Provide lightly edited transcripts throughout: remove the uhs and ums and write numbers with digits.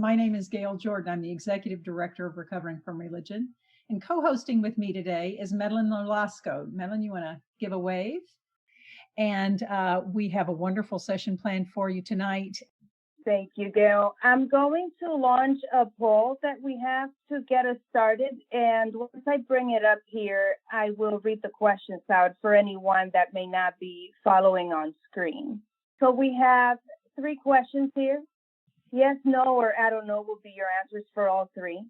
My name is Gayle Jordan. I'm the Executive Director of Recovering from Religion. And co-hosting with me today is Medelin Nolasco. Medelin, you want to give a wave? And we have a wonderful session planned for you tonight. Thank you, Gayle. I'm going to launch a poll that we have to get us started. And once I bring it up here, I will read the questions out for anyone that may not be following on screen. So we have 3 questions here. Yes, no, or I don't know will be your answers for all 3.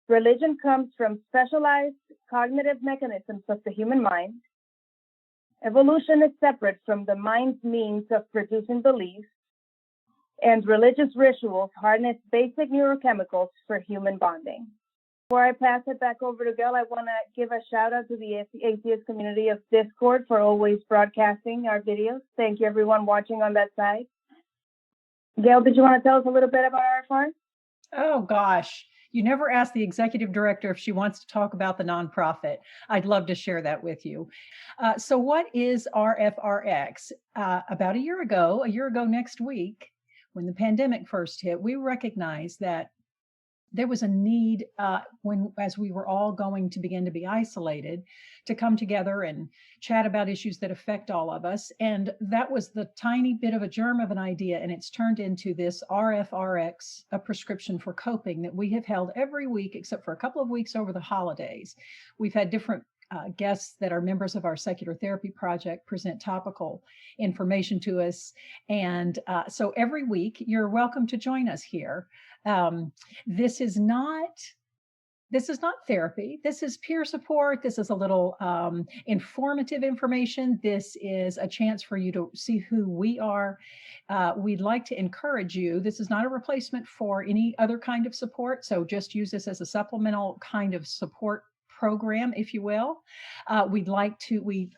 Religion comes from specialized cognitive mechanisms of the human mind. Evolution is separate from the mind's means of producing beliefs. And religious rituals harness basic neurochemicals for human bonding. Before I pass it back over to Gayle, I want to give a shout out to the atheist community of Discord for always broadcasting our videos. Thank you, everyone watching on that side. Gayle, did you want to tell us a little bit about RfR? Oh, gosh. You never asked the executive director if she wants to talk about the nonprofit. I'd love to share that with you. So what is RfRx? About a year ago next week, when the pandemic first hit, we recognized that there was a need as we were all going to begin to be isolated, to come together and chat about issues that affect all of us. And that was the tiny bit of a germ of an idea. And it's turned into this RfRx, a prescription for coping, that we have held every week, except for a couple of weeks over the holidays. We've had different guests that are members of our secular therapy project present topical information to us. And so every week you're welcome to join us here. This is not therapy. This is peer support. This is a little informative information. This is a chance for you to see who we are. We'd like to encourage you. This is not a replacement for any other kind of support. So just use this as a supplemental kind of support program, if you will. We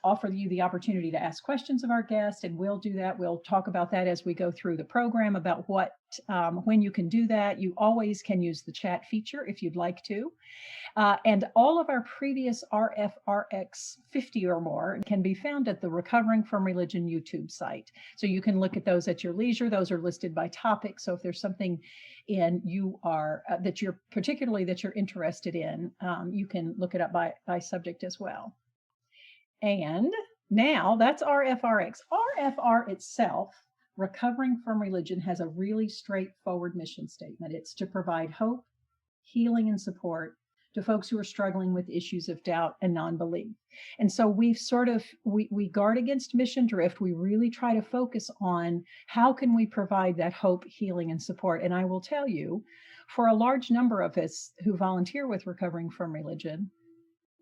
offer you the opportunity to ask questions of our guests, and we'll do that. We'll talk about that as we go through the program about when you can do that. You always can use the chat feature if you'd like to. And all of our previous RfRx 50 or more can be found at the Recovering from Religion YouTube site. So you can look at those at your leisure. Those are listed by topic. So if there's something that you're interested in, you can look it up by subject as well. And now that's RfRx. RfR itself, Recovering from Religion, has a really straightforward mission statement. It's to provide hope, healing, and support to folks who are struggling with issues of doubt and non-belief. And so we guard against mission drift. We really try to focus on how can we provide that hope, healing, and support. And I will tell you, for a large number of us who volunteer with Recovering from Religion,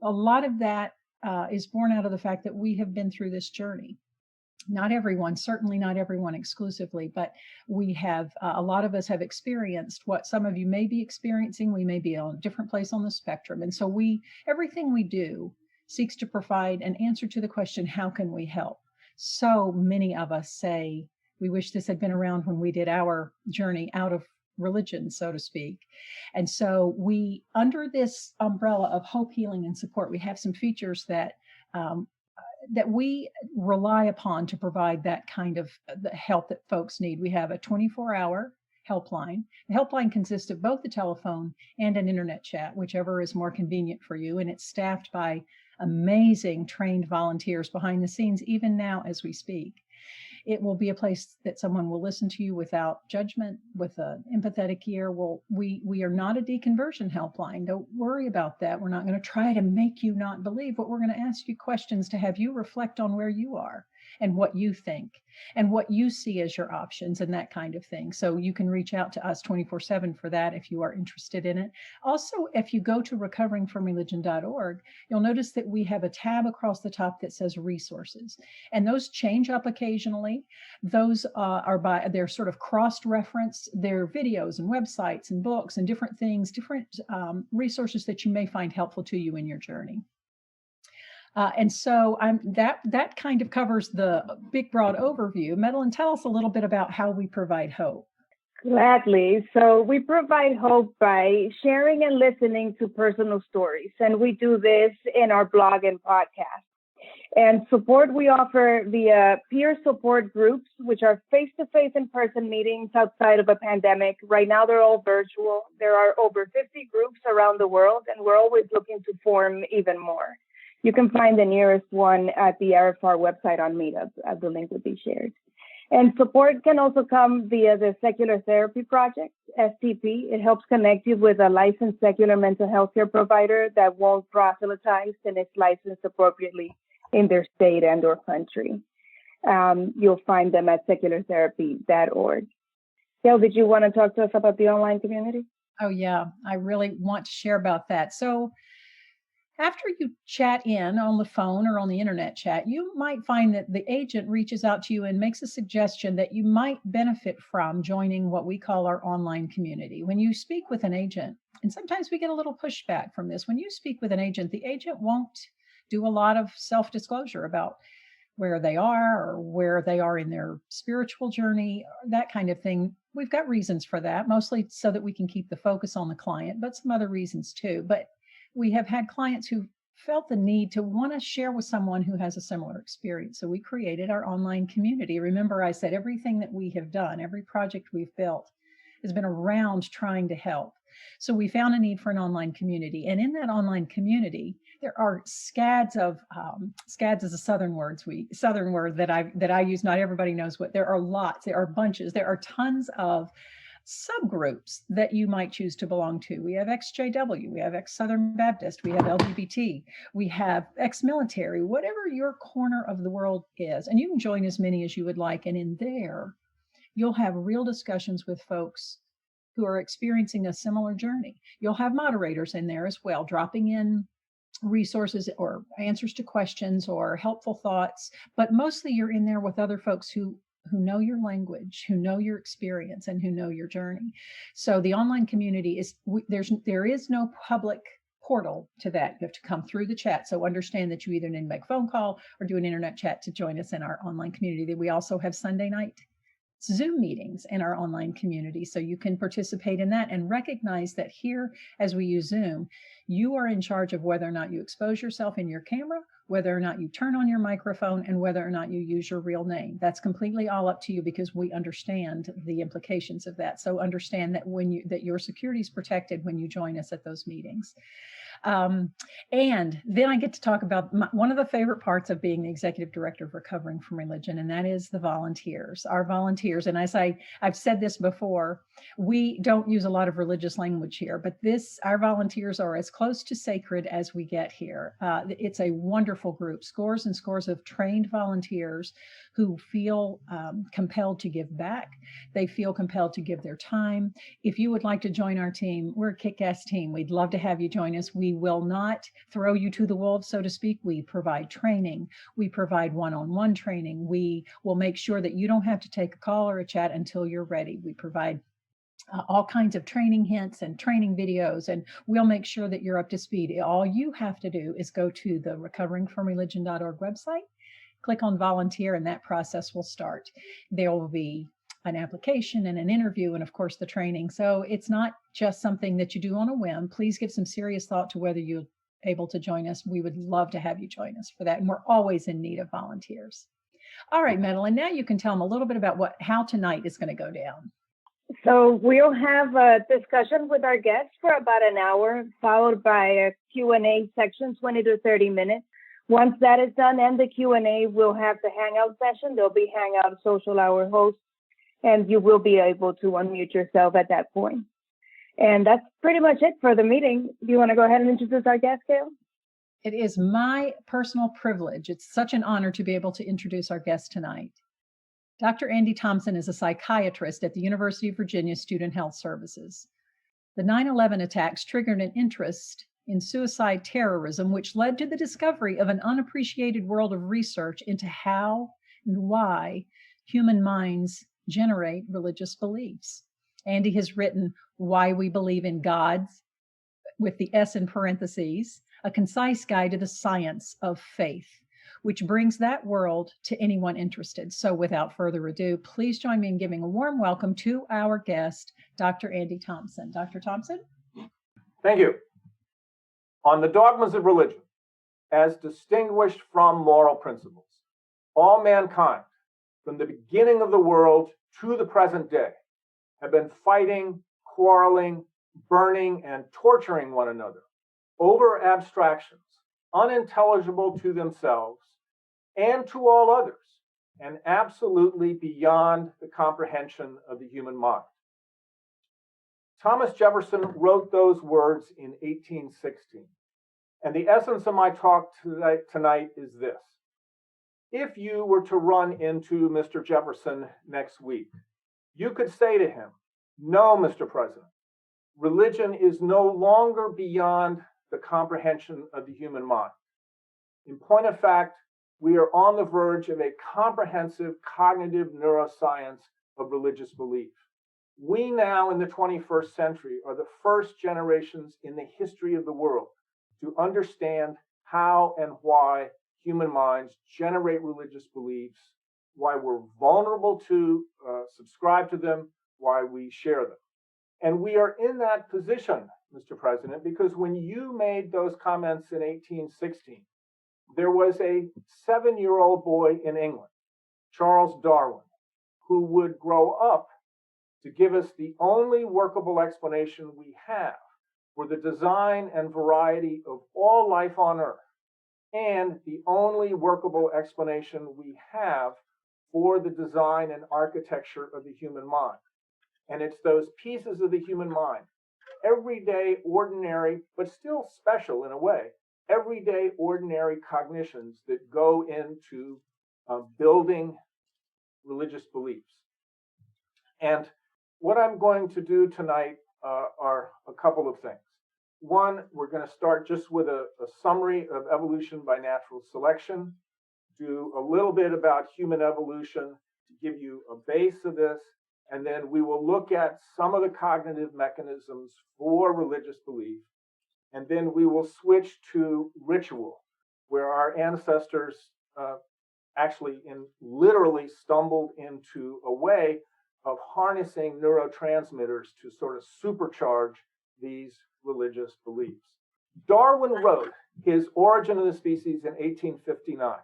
a lot of that is born out of the fact that we have been through this journey. Not everyone, certainly not everyone exclusively, but we have, a lot of us have experienced what some of you may be experiencing. We may be on a different place on the spectrum. And so everything we do seeks to provide an answer to the question, how can we help? So many of us say, we wish this had been around when we did our journey out of religion, so to speak. And so under this umbrella of hope, healing, and support, we have some features that we rely upon to provide that kind of the help that folks need. We have a 24-hour helpline. The helpline consists of both the telephone and an internet chat, whichever is more convenient for you. And it's staffed by amazing trained volunteers behind the scenes, even now as we speak. It will be a place that someone will listen to you without judgment, with an empathetic ear. We are not a deconversion helpline. Don't worry about that. We're not going to try to make you not believe, but we're going to ask you questions to have you reflect on where you are and what you think and what you see as your options and that kind of thing. So you can reach out to us 24/7 for that if you are interested in it. Also, if you go to recoveringfromreligion.org, you'll notice that we have a tab across the top that says resources, and those change up occasionally. Those they're sort of cross-referenced. They're videos and websites and books and different things, different resources that you may find helpful to you in your journey. And so that kind of covers the big, broad overview. Medelin, tell us a little bit about how we provide hope. Gladly. So we provide hope by sharing and listening to personal stories. And we do this in our blog and podcast. And support we offer via peer support groups, which are face-to-face in-person meetings outside of a pandemic. Right now, they're all virtual. There are over 50 groups around the world, and we're always looking to form even more. You can find the nearest one at the RfR website on Meetup. The link will be shared. And support can also come via the Secular Therapy Project, STP. It helps connect you with a licensed secular mental health care provider that won't proselytize and is licensed appropriately in their state and or country. You'll find them at seculartherapy.org. Gayle, did you want to talk to us about the online community? Oh, yeah, I really want to share about that. So after you chat in on the phone or on the internet chat, you might find that the agent reaches out to you and makes a suggestion that you might benefit from joining what we call our online community. When you speak with an agent, and sometimes we get a little pushback from this, when you speak with an agent, the agent won't do a lot of self-disclosure about where they are or where they are in their spiritual journey, that kind of thing. We've got reasons for that, mostly so that we can keep the focus on the client, but some other reasons too. But we have had clients who felt the need to want to share with someone who has a similar experience. So we created our online community. Remember, I said everything that we have done, every project we've built has been around trying to help. So we found a need for an online community. And in that online community, there are scads of scads is a southern word that I use. Not everybody knows what. There are lots. There are bunches. There are tons of subgroups that you might choose to belong to. We have XJW, we have ex-Southern Baptist, we have LGBT, we have ex-military, whatever your corner of the world is. And you can join as many as you would like. And in there, you'll have real discussions with folks who are experiencing a similar journey. You'll have moderators in there as well, dropping in resources or answers to questions or helpful thoughts. But mostly you're in there with other folks who know your language, who know your experience, and who know your journey. So the online community there is no public portal to that. You have to come through the chat. So understand that you either need to make a phone call or do an internet chat to join us in our online community. We also have Sunday night Zoom meetings in our online community. So you can participate in that and recognize that here, as we use Zoom, you are in charge of whether or not you expose yourself in your camera, whether or not you turn on your microphone, and whether or not you use your real name. That's completely all up to you because we understand the implications of that. So understand that that your security is protected when you join us at those meetings. And then I get to talk about one of the favorite parts of being the executive director of Recovering from Religion, and that is the volunteers. Our volunteers, and as I've said this before, we don't use a lot of religious language here, but our volunteers are as close to sacred as we get here. It's a wonderful group, scores and scores of trained volunteers who feel compelled to give back. They feel compelled to give their time. If you would like to join our team, we're a kick-ass team. We'd love to have you join us. We will not throw you to the wolves, so to speak. We provide training. We provide one-on-one training. We will make sure that you don't have to take a call or a chat until you're ready. We provide all kinds of training hints and training videos, and we'll make sure that you're up to speed. All you have to do is go to the recoveringfromreligion.org website, click on volunteer, and that process will start. There will be an application and an interview and of course the training. So it's not just something that you do on a whim. Please give some serious thought to whether you're able to join us. We would love to have you join us for that. And we're always in need of volunteers. All right, Medelin, now you can tell them a little bit about how tonight is going to go down. So we'll have a discussion with our guests for about an hour, followed by a Q&A section, 20 to 30 minutes. Once that is done and the Q&A, we'll have the Hangout session. There'll be Hangout social hour hosts, and you will be able to unmute yourself at that point. And that's pretty much it for the meeting. Do you want to go ahead and introduce our guest, Gayle? It is my personal privilege. It's such an honor to be able to introduce our guest tonight. Dr. Andy Thomson is a psychiatrist at the University of Virginia Student Health Services. The 9/11 attacks triggered an interest in suicide terrorism, which led to the discovery of an unappreciated world of research into how and why human minds generate religious beliefs. Andy has written Why We Believe in God, with the S in parentheses, a concise guide to the science of faith, which brings that world to anyone interested. So without further ado, please join me in giving a warm welcome to our guest, Dr. Andy Thomson. Dr. Thomson? Thank you. On the dogmas of religion, as distinguished from moral principles. All mankind, from the beginning of the world to the present day, have been fighting, quarreling, burning, and torturing one another over abstractions unintelligible to themselves and to all others, and absolutely beyond the comprehension of the human mind. Thomas Jefferson wrote those words in 1816. And the essence of my talk tonight is this. If you were to run into Mr. Jefferson next week, you could say to him, "No, Mr. President, religion is no longer beyond the comprehension of the human mind. In point of fact, we are on the verge of a comprehensive cognitive neuroscience of religious belief. We now in the 21st century are the first generations in the history of the world to understand how and why human minds generate religious beliefs, why we're vulnerable to subscribe to them, why we share them. And we are in that position, Mr. President, because when you made those comments in 1816, there was a 7-year-old boy in England, Charles Darwin, who would grow up to give us the only workable explanation we have for the design and variety of all life on Earth, and the only workable explanation we have for the design and architecture of the human mind. And it's those pieces of the human mind, everyday, ordinary, but still special in a way, everyday, ordinary cognitions that go into building religious beliefs. And what I'm going to do tonight are a couple of things. One, we're going to start just with a summary of evolution by natural selection, do a little bit about human evolution to give you a base of this, and then we will look at some of the cognitive mechanisms for religious belief, and then we will switch to ritual, where our ancestors actually literally stumbled into a way of harnessing neurotransmitters to sort of supercharge these religious beliefs. Darwin wrote his Origin of the Species in 1859,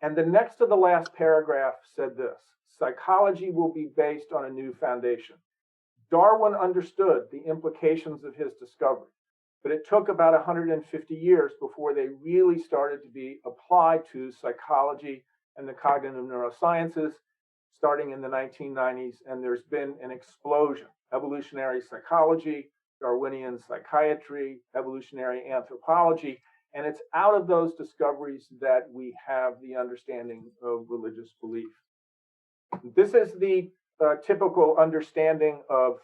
and the next to the last paragraph said this: psychology will be based on a new foundation. Darwin understood the implications of his discovery, but it took about 150 years before they really started to be applied to psychology and the cognitive neurosciences, starting in the 1990s, and there's been an explosion. Evolutionary psychology, Darwinian psychiatry, evolutionary anthropology, and it's out of those discoveries that we have the understanding of religious belief. This is the typical understanding of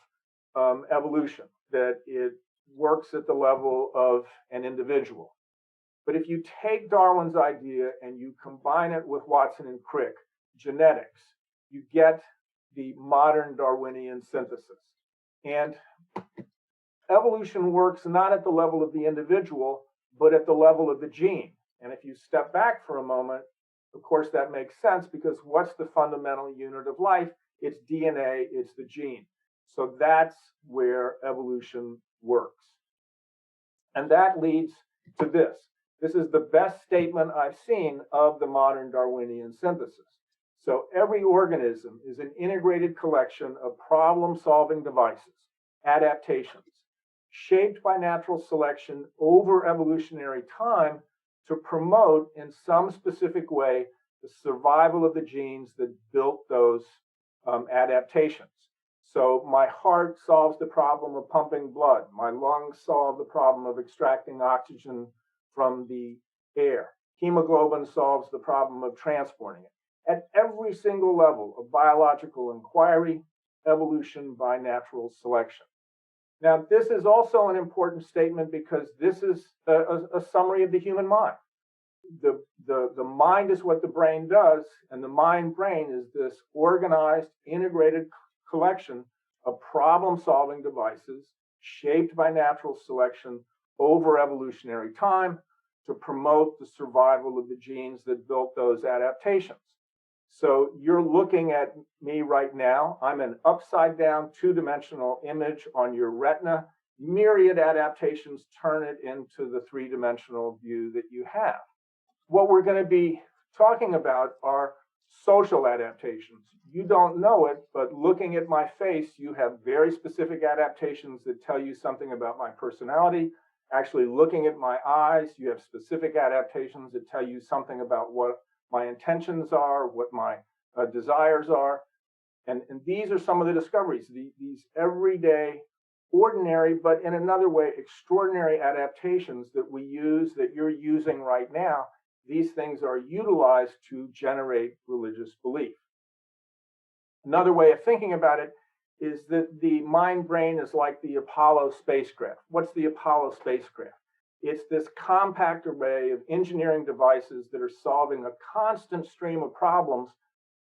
evolution, that it works at the level of an individual. But if you take Darwin's idea and you combine it with Watson and Crick, genetics, you get the modern Darwinian synthesis. And evolution works not at the level of the individual, but at the level of the gene. And if you step back for a moment, of course, that makes sense, because what's the fundamental unit of life? It's DNA, it's the gene. So that's where evolution works. And that leads to this. This is the best statement I've seen of the modern Darwinian synthesis. So every organism is an integrated collection of problem-solving devices, adaptations, shaped by natural selection over evolutionary time to promote in some specific way the survival of the genes that built those adaptations. So my heart solves the problem of pumping blood. My lungs solve the problem of extracting oxygen from the air. Hemoglobin solves the problem of transporting it. At every single level of biological inquiry, evolution by natural selection. Now, this is also an important statement because this is a summary of the human mind. The mind is what the brain does, and the mind-brain is this organized, integrated collection of problem-solving devices shaped by natural selection over evolutionary time to promote the survival of the genes that built those adaptations. So you're looking at me right now. I'm an upside-down two-dimensional image on your retina. myriad adaptations turn it into the three-dimensional view that you have. What we're going to be talking about are social adaptations. You don't know it, but looking at my face, you have very specific adaptations that tell you something about my personality. Actually, looking at my eyes, you have specific adaptations that tell you something about what my intentions are, what my desires are. And these are some of the discoveries, these everyday, ordinary, but in another way, extraordinary adaptations that we use, that you're using right now. These things are utilized to generate religious belief. Another way of thinking about it is that the mind brain is like the Apollo spacecraft. What's the Apollo spacecraft? It's this compact array of engineering devices that are solving a constant stream of problems,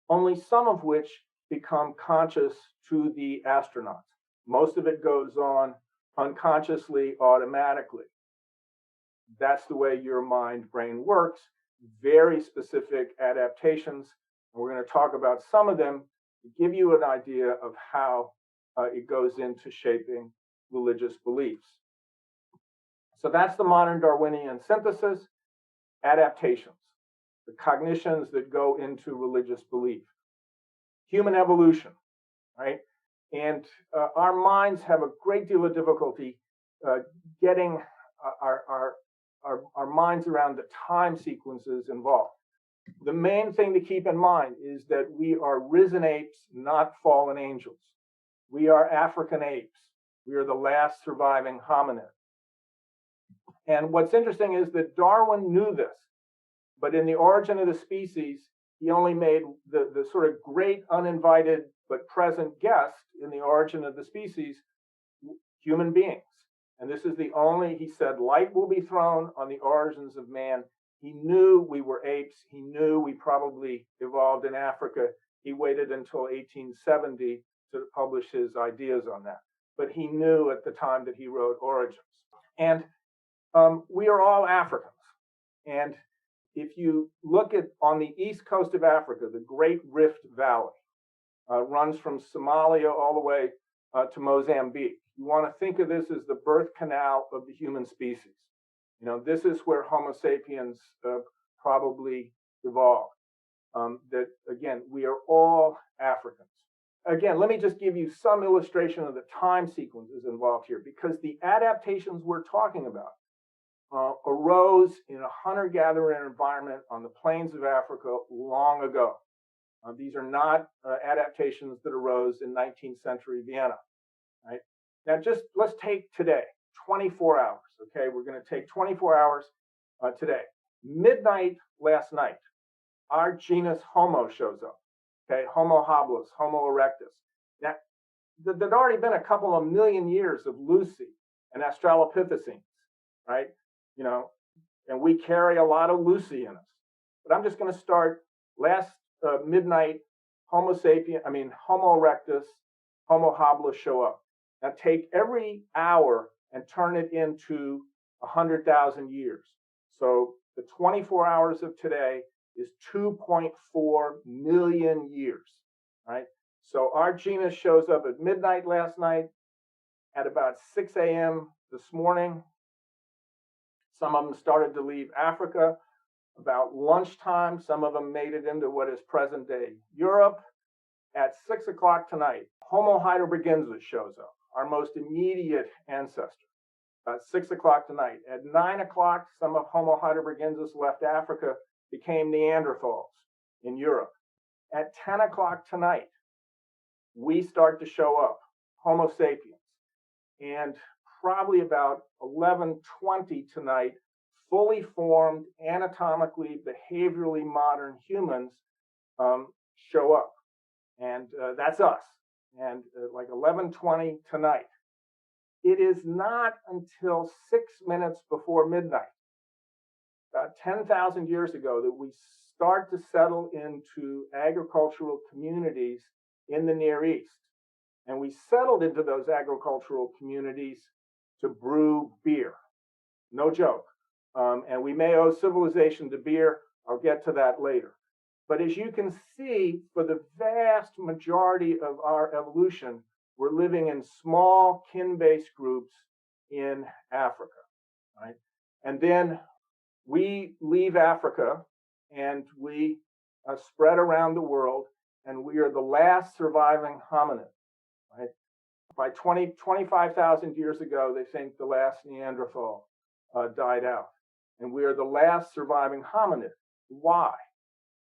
only some of which become conscious to the astronauts. Most of it goes on unconsciously, automatically. That's the way your mind brain works. Very specific adaptations. And we're going to talk about some of them to give you an idea of how it goes into shaping religious beliefs. So that's the modern Darwinian synthesis, adaptations, the cognitions that go into religious belief. Human evolution, right? And our minds have a great deal of difficulty getting our minds around the time sequences involved. The main thing to keep in mind is that we are risen apes, not fallen angels. We are African apes. We are the last surviving hominid. And what's interesting is that Darwin knew this, but in The Origin of the Species, he only made the sort of great uninvited but present guest in The Origin of the Species, human beings. And this is the only, he said, light will be thrown on the origins of man. He knew we were apes. He knew we probably evolved in Africa. He waited until 1870 to publish his ideas on that. But he knew at the time that he wrote Origins. And we are all Africans. And if you look at on the east coast of Africa, the Great Rift Valley runs from Somalia all the way to Mozambique. You want to think of this as the birth canal of the human species. You know, this is where Homo sapiens probably evolved. That again, we are all Africans. Again, let me just give you some illustration of the time sequences involved here, because the adaptations we're talking about arose in a hunter-gatherer environment on the plains of Africa long ago. These are not adaptations that arose in 19th century Vienna, right? Now, just let's take today, 24 hours, okay? We're going to take 24 hours today. Midnight last night, our genus Homo shows up, okay? Homo habilis, Homo erectus. Now, there'd already been a couple of million years of Lucy and Australopithecines, right? You know, and we carry a lot of Lucy in us. But I'm just going to start last midnight, Homo erectus, Homo habilis show up. Now take every hour and turn it into 100,000 years. So the 24 hours of today is 2.4 million years, right? So our genus shows up at midnight last night, at about 6 a.m. this morning. Some of them started to leave Africa about lunchtime. Some of them made it into what is present day Europe. At 6 o'clock tonight, Homo heidelbergensis shows up, our most immediate ancestor. At 6 o'clock tonight. At 9 o'clock, some of Homo heidelbergensis left Africa, became Neanderthals in Europe. At 10 o'clock tonight, we start to show up, Homo sapiens. And probably about 11:20 tonight, fully formed, anatomically, behaviorally modern humans show up. And that's us. And like 11:20 tonight. It is not until 6 minutes before midnight, about 10,000 years ago, that we start to settle into agricultural communities in the Near East. And we settled into those agricultural communities to brew beer. No joke. And we may owe civilization to beer. I'll get to that later. But as you can see, for the vast majority of our evolution, we're living in small kin-based groups in Africa, right? And then we leave Africa and we spread around the world, and we are the last surviving hominid, right? By 25,000 years ago, they think the last Neanderthal died out. And we are the last surviving hominid. Why?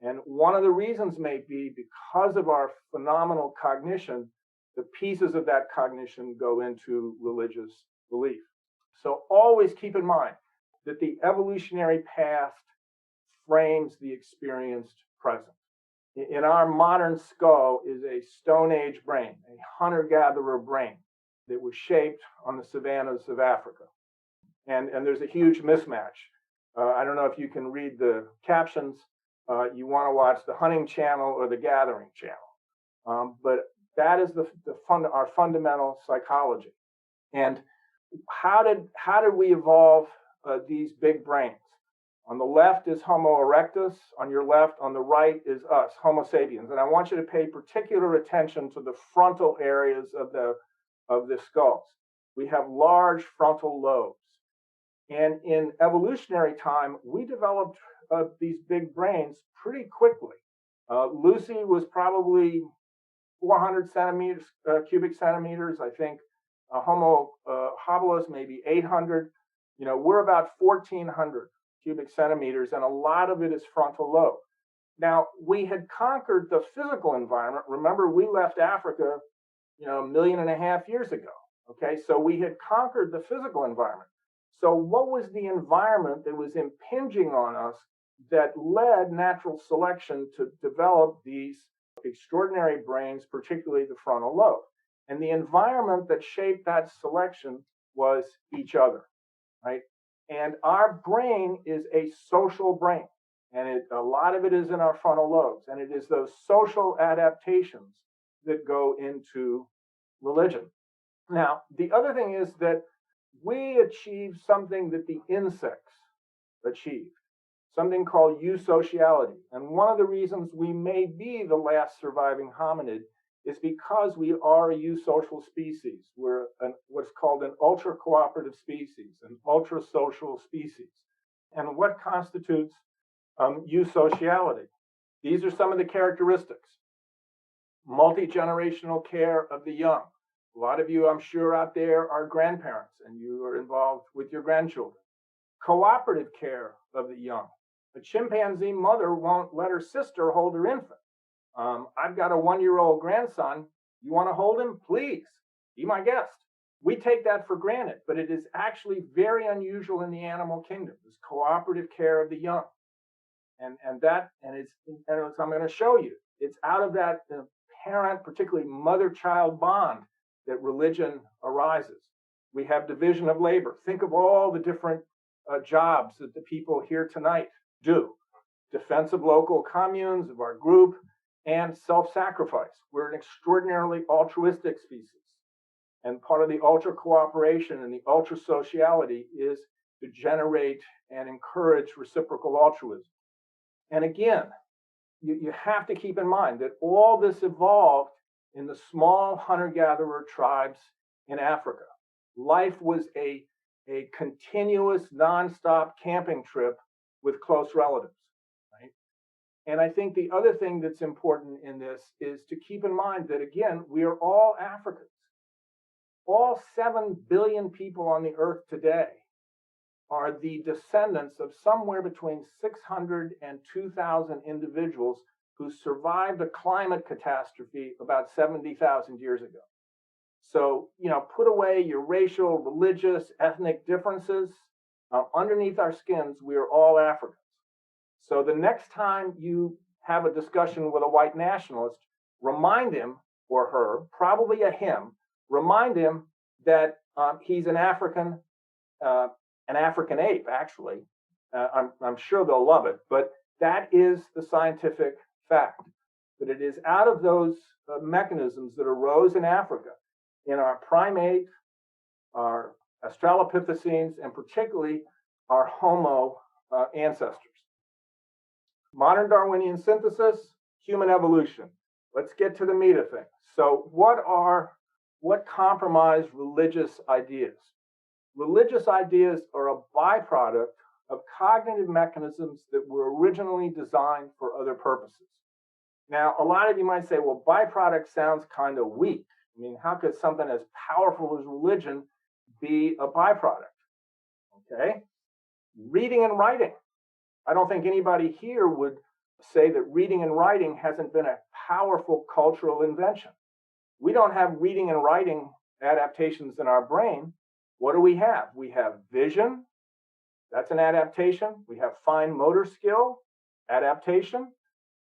And one of the reasons may be because of our phenomenal cognition, the pieces of that cognition go into religious belief. So always keep in mind that the evolutionary past frames the experienced present. In our modern skull is a Stone Age brain, a hunter-gatherer brain that was shaped on the savannas of Africa. And there's a huge mismatch. I don't know if you can read the captions. You want to watch the hunting channel or the gathering channel. But that is our fundamental psychology. And how did we evolve these big brains? On the left is Homo erectus. On your left, on the right is us, Homo sapiens. And I want you to pay particular attention to the frontal areas of the skulls. We have large frontal lobes. And in evolutionary time, we developed these big brains pretty quickly. Lucy was probably 400 centimeters, cubic centimeters. I think Homo habilis maybe 800. We're about 1,400 cubic centimeters, and a lot of it is frontal lobe. Now, we had conquered the physical environment. Remember, we left Africa, 1.5 million years ago. Okay, so we had conquered the physical environment. So what was the environment that was impinging on us that led natural selection to develop these extraordinary brains, particularly the frontal lobe? And the environment that shaped that selection was each other, right? And our brain is a social brain, and a lot of it is in our frontal lobes, and it is those social adaptations that go into religion. Now, the other thing is that we achieved something that the insects achieved, something called eusociality. And one of the reasons we may be the last surviving hominid is because we are a eusocial species. We're what's called an ultra-cooperative species, an ultra-social species. And what constitutes eusociality? These are some of the characteristics. Multi-generational care of the young. A lot of you, I'm sure, out there are grandparents, and you are involved with your grandchildren. Cooperative care of the young. A chimpanzee mother won't let her sister hold her infant. I've got a 1-year-old grandson. You want to hold him? Please, be my guest. We take that for granted, but it is actually very unusual in the animal kingdom, this cooperative care of the young. And I'm going to show you, it's out of that parent, particularly mother-child bond, that religion arises. We have division of labor. Think of all the different jobs that the people here tonight do. Defense of local communes, of our group, and self-sacrifice. We're an extraordinarily altruistic species. And part of the ultra-cooperation and the ultra-sociality is to generate and encourage reciprocal altruism. And again, you have to keep in mind that all this evolved in the small hunter-gatherer tribes in Africa. Life was a continuous, nonstop camping trip with close relatives. And I think the other thing that's important in this is to keep in mind that, again, we are all Africans. All 7 billion people on the earth today are the descendants of somewhere between 600 and 2,000 individuals who survived a climate catastrophe about 70,000 years ago. So, put away your racial, religious, ethnic differences. Underneath our skins, we are all Africans. So the next time you have a discussion with a white nationalist, remind him or her, probably a him, remind him that he's an African ape, actually. I'm sure they'll love it, but that is the scientific fact. That it is out of those mechanisms that arose in Africa, in our primate, our Australopithecines, and particularly our Homo ancestors. Modern Darwinian synthesis, human evolution. Let's get to the meat of things. So what compromise religious ideas? Religious ideas are a byproduct of cognitive mechanisms that were originally designed for other purposes. Now, a lot of you might say, well, byproduct sounds kind of weak. I mean, how could something as powerful as religion be a byproduct? Okay. Reading and writing. I don't think anybody here would say that reading and writing hasn't been a powerful cultural invention. We don't have reading and writing adaptations in our brain. What do we have? We have vision. That's an adaptation. We have fine motor skill, adaptation.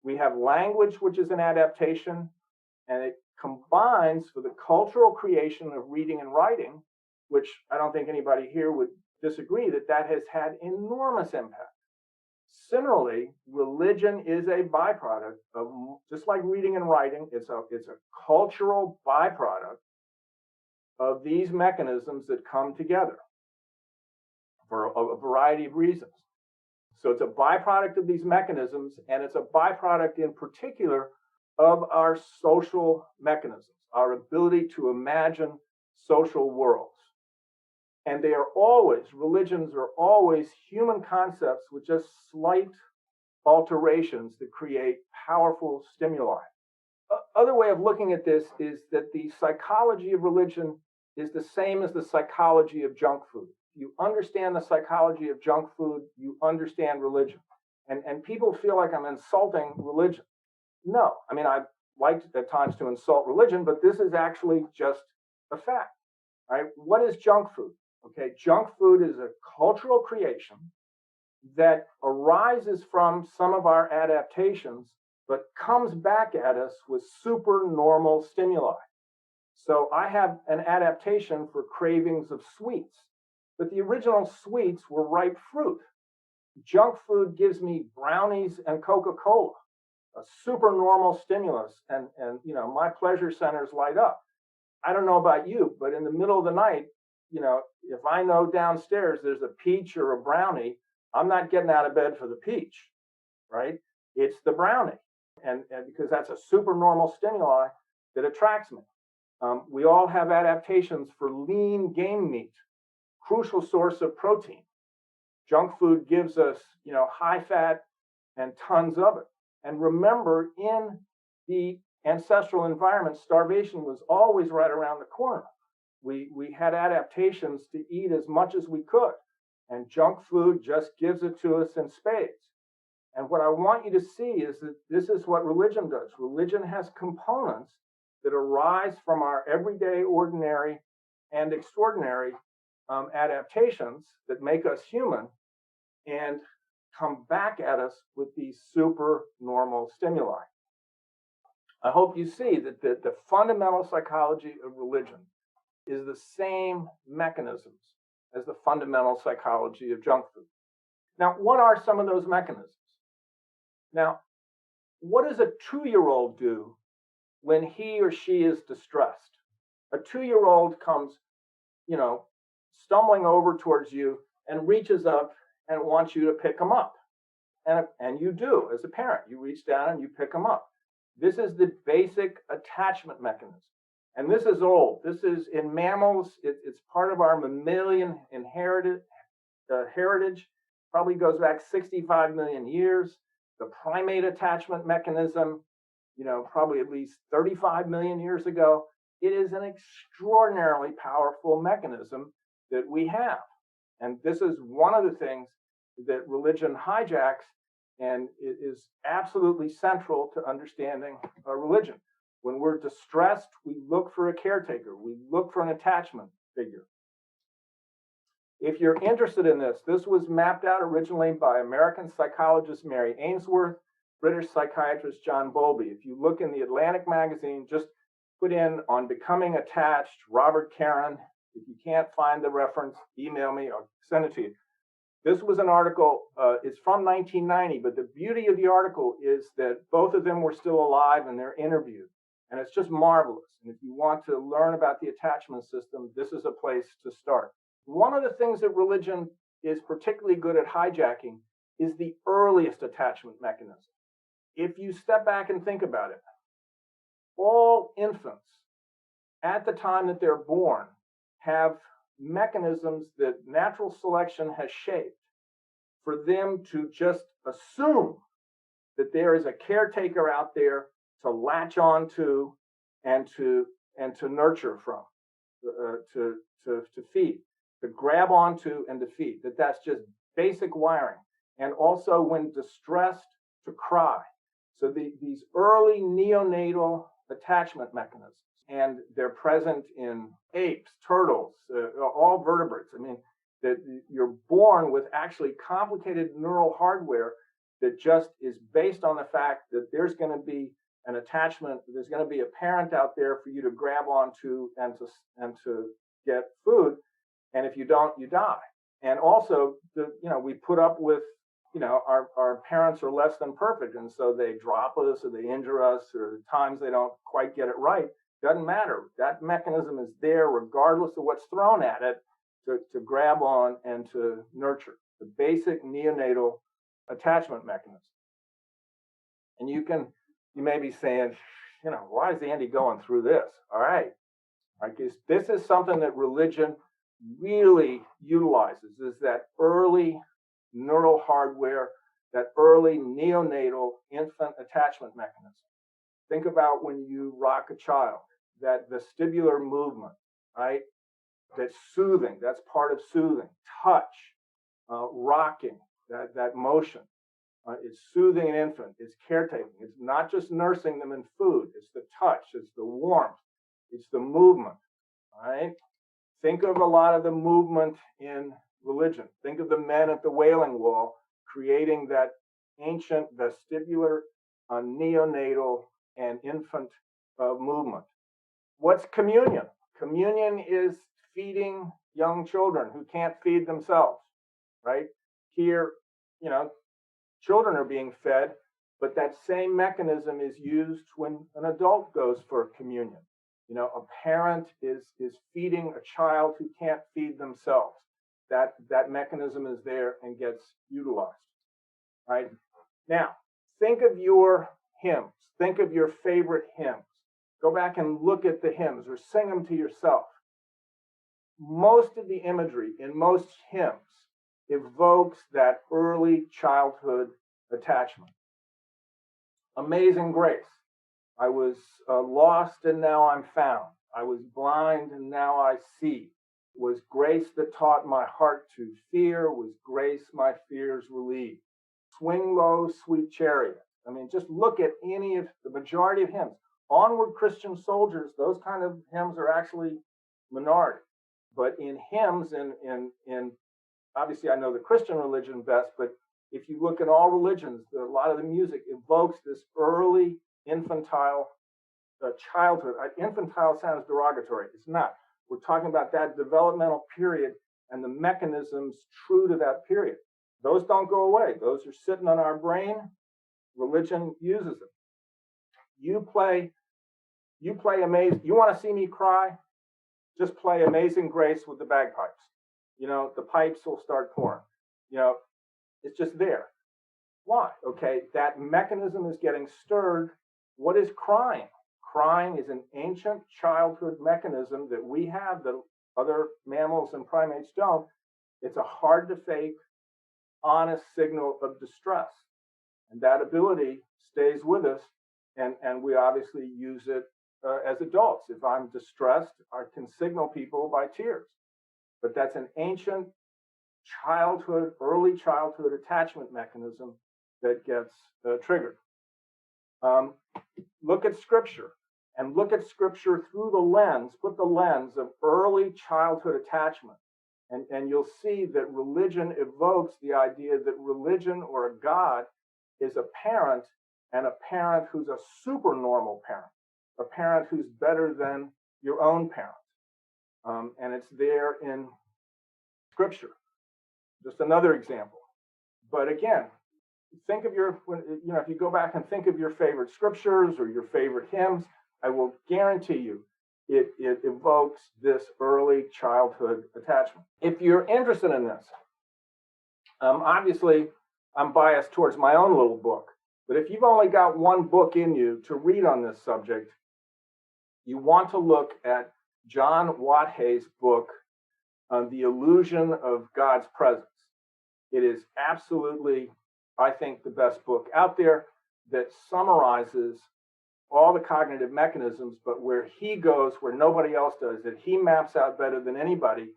We have language, which is an adaptation. And it combines for the cultural creation of reading and writing, which I don't think anybody here would disagree that has had enormous impact. Similarly, religion is a byproduct of, just like reading and writing, it's a cultural byproduct of these mechanisms that come together for a variety of reasons. So it's a byproduct of these mechanisms, and it's a byproduct in particular of our social mechanisms, our ability to imagine social worlds. And they are always, religions are always human concepts with just slight alterations that create powerful stimuli. Other way of looking at this is that the psychology of religion is the same as the psychology of junk food. If you understand the psychology of junk food, you understand religion. And people feel like I'm insulting religion. No, I mean, I like at times to insult religion, but this is actually just a fact. Right? What is junk food? Okay, junk food is a cultural creation that arises from some of our adaptations, but comes back at us with supernormal stimuli. So I have an adaptation for cravings of sweets, but the original sweets were ripe fruit. Junk food gives me brownies and Coca-Cola, a supernormal stimulus, and you know, my pleasure centers light up. I don't know about you, but in the middle of the night, you know, if I know downstairs there's a peach or a brownie, I'm not getting out of bed for the peach, right? It's the brownie. And because that's a supernormal stimuli that attracts me. We all have adaptations for lean game meat, crucial source of protein. Junk food gives us, you know, high fat and tons of it. And remember, in the ancestral environment, starvation was always right around the corner. We had adaptations to eat as much as we could, and junk food just gives it to us in spades. And what I want you to see is that this is what religion does. Religion has components that arise from our everyday, ordinary, and extraordinary adaptations that make us human and come back at us with these super normal stimuli. I hope you see that the fundamental psychology of religion is the same mechanisms as the fundamental psychology of junk food. Now, what are some of those mechanisms? Now, what does a 2-year-old do when he or she is distressed? A 2-year-old comes, you know, stumbling over towards you and reaches up and wants you to pick him up. And you do, as a parent, you reach down and you pick him up. This is the basic attachment mechanism. And this is old. This is in mammals. It's part of our mammalian heritage. Probably goes back 65 million years. The primate attachment mechanism, you know, probably at least 35 million years ago. It is an extraordinarily powerful mechanism that we have. And this is one of the things that religion hijacks, and it is absolutely central to understanding our religion. When we're distressed, we look for a caretaker. We look for an attachment figure. If you're interested in this, this was mapped out originally by American psychologist Mary Ainsworth, British psychiatrist John Bowlby. If you look in the Atlantic magazine, just put in on becoming attached, Robert Caron. If you can't find the reference, email me, I'll send it to you. This was an article, it's from 1990, but the beauty of the article is that both of them were still alive and they're interviewed. And it's just marvelous. And if you want to learn about the attachment system, this is a place to start. One of the things that religion is particularly good at hijacking is the earliest attachment mechanism. If you step back and think about it, all infants at the time that they're born have mechanisms that natural selection has shaped for them to just assume that there is a caretaker out there to latch on to and to nurture from, to feed, to grab onto and to feed. That's just basic wiring. And also when distressed, to cry. So these early neonatal attachment mechanisms, and they're present in apes, turtles, all vertebrates. I mean, that you're born with actually complicated neural hardware that just is based on the fact that there's going to be an attachment, there's going to be a parent out there for you to grab onto and to get food, and if you don't, you die. And also, we put up with, our parents are less than perfect, and so they drop us or they injure us, or the times they don't quite get it right. Doesn't matter. That mechanism is there regardless of what's thrown at it to grab on and to nurture. The basic neonatal attachment mechanism. And you may be saying, why is Andy going through this? All right. This is something that religion really utilizes, is that early neural hardware, that early neonatal infant attachment mechanism. Think about when you rock a child, that vestibular movement, right? That's soothing. That's part of soothing. Touch, rocking, that motion. It's soothing an infant. It's caretaking. It's not just nursing them in food. It's the touch. It's the warmth. It's the movement. All right. Think of a lot of the movement in religion. Think of the men at the Wailing Wall creating that ancient vestibular, neonatal, and infant movement. What's communion? Communion is feeding young children who can't feed themselves, right? Here, children are being fed, but that same mechanism is used when an adult goes for communion. A parent is feeding a child who can't feed themselves. That mechanism is there and gets utilized, right? Now, think of your hymns. Think of your favorite hymns. Go back and look at the hymns or sing them to yourself. Most of the imagery in most hymns evokes that early childhood attachment. Amazing Grace. I was lost and now I'm found. I was blind and now I see. Was grace that taught my heart to fear. Was grace my fears relieved. Swing low, sweet chariot. I mean, just look at any of the majority of hymns. Onward Christian Soldiers, those kind of hymns are actually minority. But in hymns, in obviously I know the Christian religion best, but if you look at all religions, a lot of the music evokes this early infantile childhood. Infantile sounds derogatory. It's not. We're talking about that developmental period and the mechanisms true to that period. Those don't go away. Those are sitting on our brain. Religion uses them. You play Amazing. You want to see me cry? Just play Amazing Grace with the bagpipes. The pipes will start pouring. It's just there. Why? Okay, that mechanism is getting stirred. What is crying? Crying is an ancient childhood mechanism that we have that other mammals and primates don't. It's a hard to fake, honest signal of distress. And that ability stays with us. And we obviously use it as adults. If I'm distressed, I can signal people by tears. But that's an ancient childhood, early childhood attachment mechanism that gets triggered. Look at Scripture, and look at Scripture through the lens, put the lens of early childhood attachment. And you'll see that religion evokes the idea that religion or a God is a parent, and a parent who's a supernormal parent, a parent who's better than your own parent. And it's there in Scripture. Just another example. But again, think of if you go back and think of your favorite scriptures or your favorite hymns, I will guarantee you it evokes this early childhood attachment. If you're interested in this, obviously I'm biased towards my own little book, but if you've only got one book in you to read on this subject, you want to look at John Wathay's book, on the illusion of God's presence. It is absolutely, I think, the best book out there that summarizes all the cognitive mechanisms, but where he goes, where nobody else does, that he maps out better than anybody,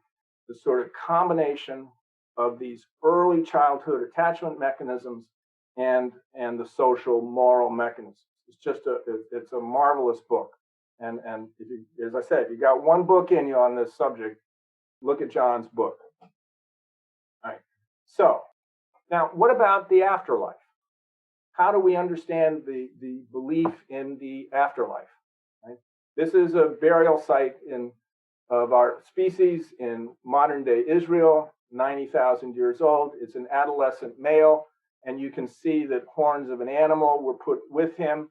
the sort of combination of these early childhood attachment mechanisms and the social moral mechanisms. It's a marvelous book. And if you, as I said, if you got one book in you on this subject, look at John's book. All right. So now, what about the afterlife? How do we understand the belief in the afterlife? Right? This is a burial site of our species in modern day Israel, 90,000 years old. It's an adolescent male, and you can see that horns of an animal were put with him.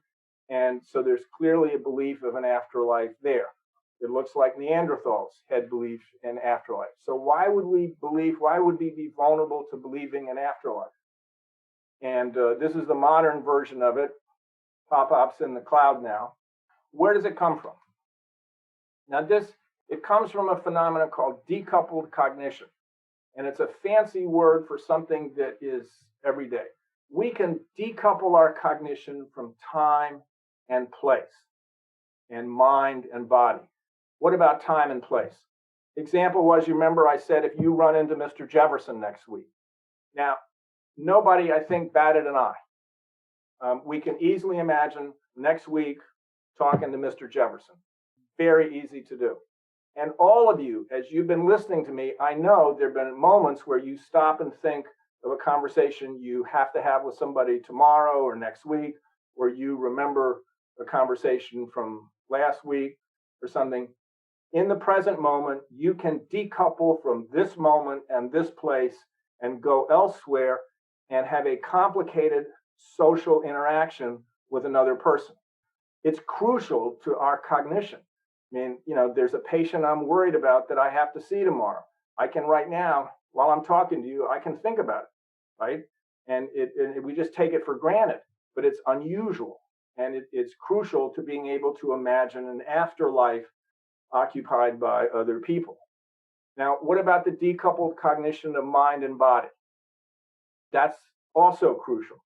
And so there's clearly a belief of an afterlife there. It looks like Neanderthals had belief in afterlife. So why would we be vulnerable to believing in afterlife? And this is the modern version of it. Pop-up's in the cloud now. Where does it come from? Now it comes from a phenomenon called decoupled cognition. And it's a fancy word for something that is everyday. We can decouple our cognition from time and place and mind and body. What about time and place? Example was, you remember I said, if you run into Mr. Jefferson next week. Now, nobody, I think, batted an eye. We can easily imagine next week talking to Mr. Jefferson. Very easy to do. And all of you, as you've been listening to me, I know there have been moments where you stop and think of a conversation you have to have with somebody tomorrow or next week, or you remember a conversation from last week or something. In the present moment, you can decouple from this moment and this place and go elsewhere and have a complicated social interaction with another person. It's crucial to our cognition. I mean, there's a patient I'm worried about that I have to see tomorrow. I can right now, while I'm talking to you, I can think about it, right? And we just take it for granted, but it's unusual. And it's crucial to being able to imagine an afterlife occupied by other people. Now, what about the decoupled cognition of mind and body? That's also crucial.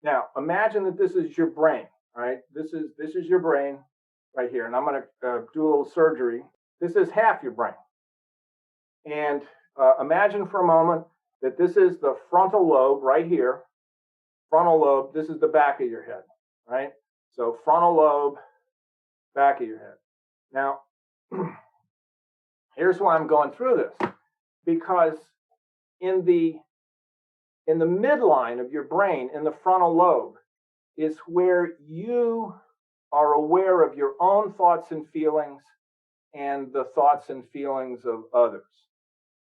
Now, imagine that this is your brain, right? This is your brain right here, and I'm going to do a little surgery. This is half your brain. And imagine for a moment that this is the frontal lobe right here. Frontal lobe, this is the back of your head, right? So frontal lobe, back of your head. Now, here's why I'm going through this. Because in the midline of your brain, in the frontal lobe, is where you are aware of your own thoughts and feelings and the thoughts and feelings of others.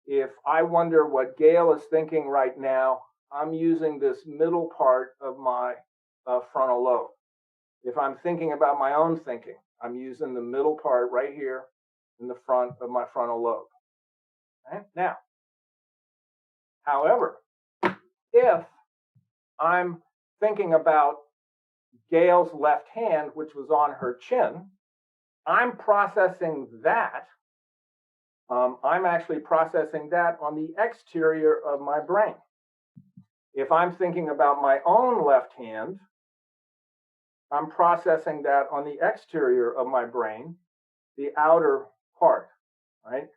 If I wonder what Gayle is thinking right now, I'm using this middle part of my frontal lobe. If I'm thinking about my own thinking, I'm using the middle part right here in the front of my frontal lobe. Okay? Now, however, if I'm thinking about Gayle's left hand, which was on her chin, I'm processing that. I'm actually processing that on the exterior of my brain. If I'm thinking about my own left hand, I'm processing that on the exterior of my brain, the outer part, right?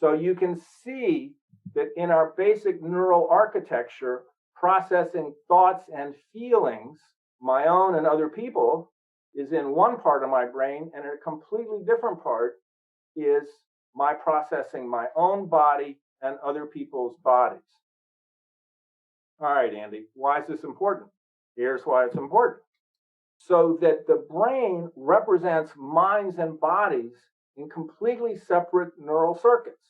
So you can see that in our basic neural architecture, processing thoughts and feelings, my own and other people, is in one part of my brain, and a completely different part is my processing my own body and other people's bodies. All right, Andy, why is this important? Here's why it's important. So that the brain represents minds and bodies in completely separate neural circuits.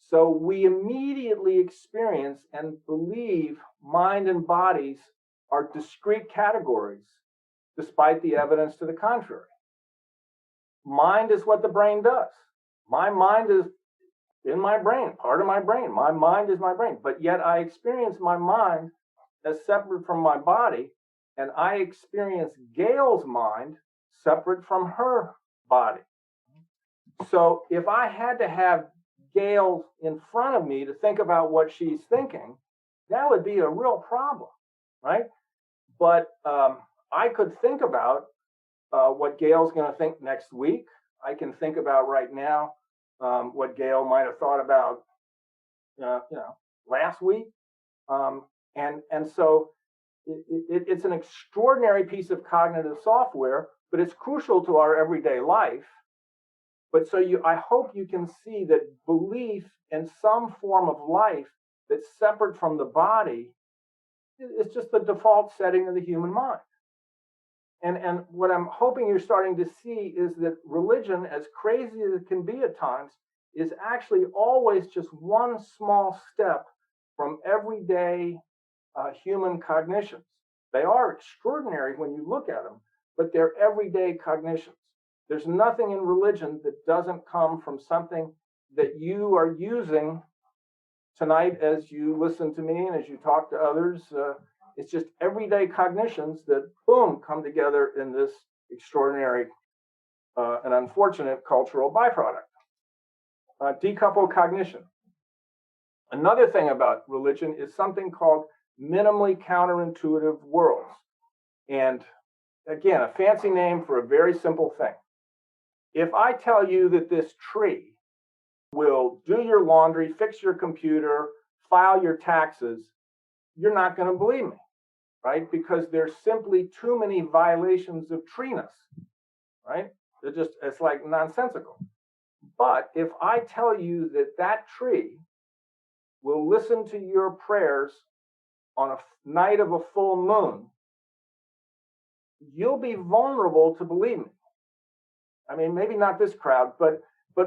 So we immediately experience and believe mind and bodies are discrete categories, despite the evidence to the contrary. Mind is what the brain does. My mind is in my brain, part of my brain. My mind is my brain, but yet I experience my mind as separate from my body, and I experience Gayle's mind separate from her body. So if I had to have Gayle in front of me to think about what she's thinking, that would be a real problem, right? But I could think about what Gayle's going to think next week. I can think about right now what Gayle might have thought about, last week. And so it's an extraordinary piece of cognitive software, but it's crucial to our everyday life. But so I hope you can see that belief in some form of life that's separate from the body is just the default setting of the human mind. And what I'm hoping you're starting to see is that religion, as crazy as it can be at times, is actually always just one small step from everyday human cognitions. They are extraordinary when you look at them, but they're everyday cognitions. There's nothing in religion that doesn't come from something that you are using tonight as you listen to me and as you talk to others. It's just everyday cognitions that, boom, come together in this extraordinary and unfortunate cultural byproduct. Decoupled cognition. Another thing about religion is something called minimally counterintuitive worlds. And again, a fancy name for a very simple thing. If I tell you that this tree will do your laundry, fix your computer, file your taxes, you're not going to believe me, right? Because there's simply too many violations of treeness, right? It's like nonsensical. But if I tell you that that tree will listen to your prayers on a night of a full moon, you'll be vulnerable to believe me. I mean, maybe not this crowd, but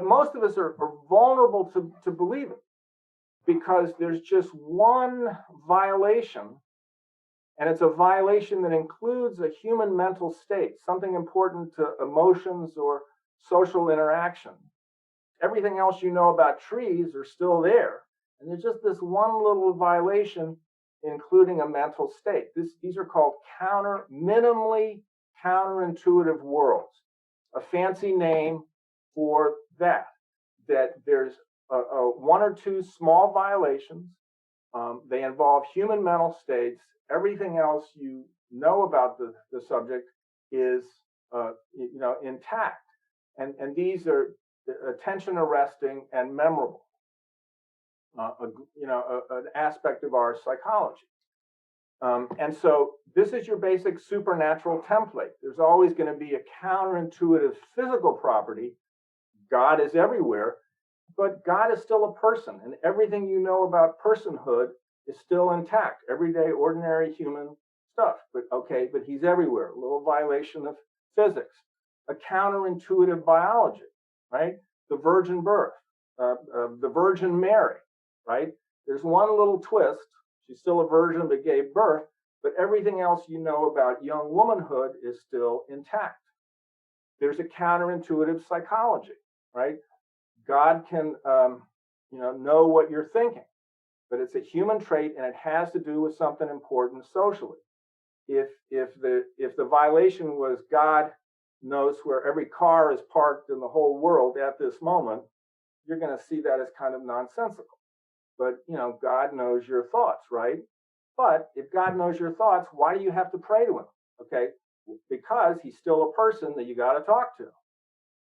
most of us are vulnerable to believe it, because there's just one violation, and it's a violation that includes a human mental state, something important to emotions or social interaction. Everything else you know about trees are still there, and there's just this one little violation, including a mental state. These are called minimally counterintuitive worlds, a fancy name for that there's one or two small violations. They involve human mental states. Everything else you know about the subject is intact, and these are attention arresting and memorable. An aspect of our psychology. And so this is your basic supernatural template. There's always going to be a counterintuitive physical property. God is everywhere, but God is still a person, and everything you know about personhood is still intact. Everyday, ordinary human stuff. But he's everywhere. A little violation of physics. A counterintuitive biology, right? The virgin birth, the Virgin Mary, right? There's one little twist. She's still a virgin but gave birth, but everything else you know about young womanhood is still intact. There's a counterintuitive psychology, right? God can, know what you're thinking, but it's a human trait, and it has to do with something important socially. If the violation was God knows where every car is parked in the whole world at this moment, you're going to see that as kind of nonsensical. But, God knows your thoughts, right? But if God knows your thoughts, why do you have to pray to him? Okay, because he's still a person that you got to talk to,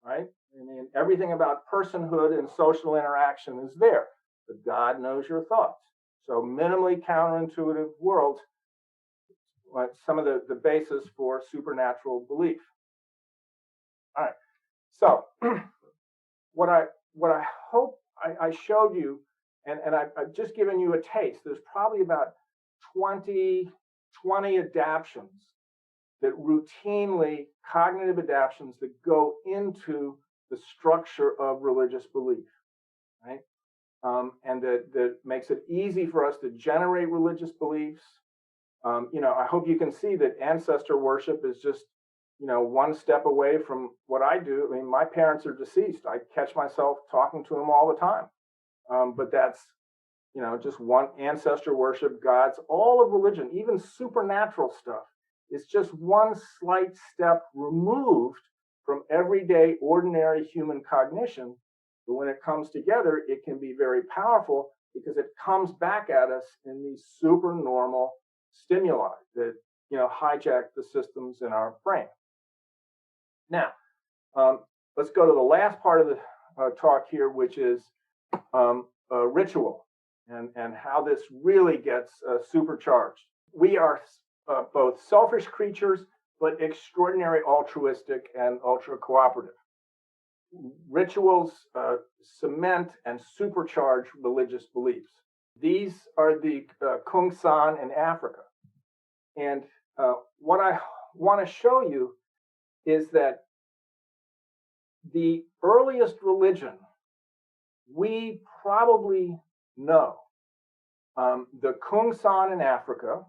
right? I mean, everything about personhood and social interaction is there, but God knows your thoughts. So minimally counterintuitive worlds, some of the basis for supernatural belief. All right, so what I hope I showed you, and I've just given you a taste. There's probably about 20 adaptions that routinely, cognitive adaptions that go into the structure of religious belief, right? And that makes it easy for us to generate religious beliefs. I hope you can see that ancestor worship is just, one step away from what I do. I mean, my parents are deceased. I catch myself talking to them all the time. But that's, just one. Ancestor worship, gods, all of religion, even supernatural stuff, is just one slight step removed from everyday, ordinary human cognition But when it comes together, it can be very powerful because it comes back at us in these super normal stimuli that hijack the systems in our brain. Now, let's go to the last part of the talk here, which is ritual and how this really gets supercharged. We are both selfish creatures, but extraordinary altruistic and ultra cooperative. Rituals cement and supercharge religious beliefs. These are the Concise in Africa. And what I want to show you is that the earliest religion we probably know, the Concise in Africa,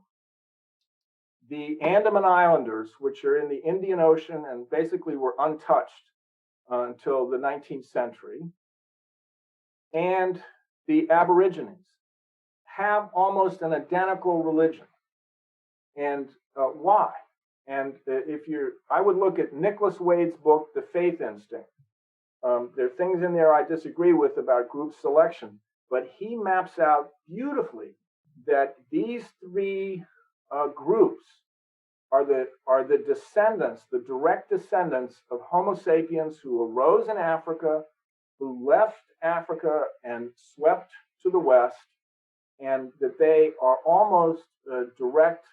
the Andaman Islanders, which are in the Indian Ocean and basically were untouched until the 19th century, and the Aborigines have almost an identical religion. And why? And I would look at Nicholas Wade's book, The Faith Instinct. There are things in there I disagree with about group selection, but he maps out beautifully that these three groups are the descendants, the direct descendants of Homo sapiens who arose in Africa, who left Africa and swept to the west, and that they are almost direct,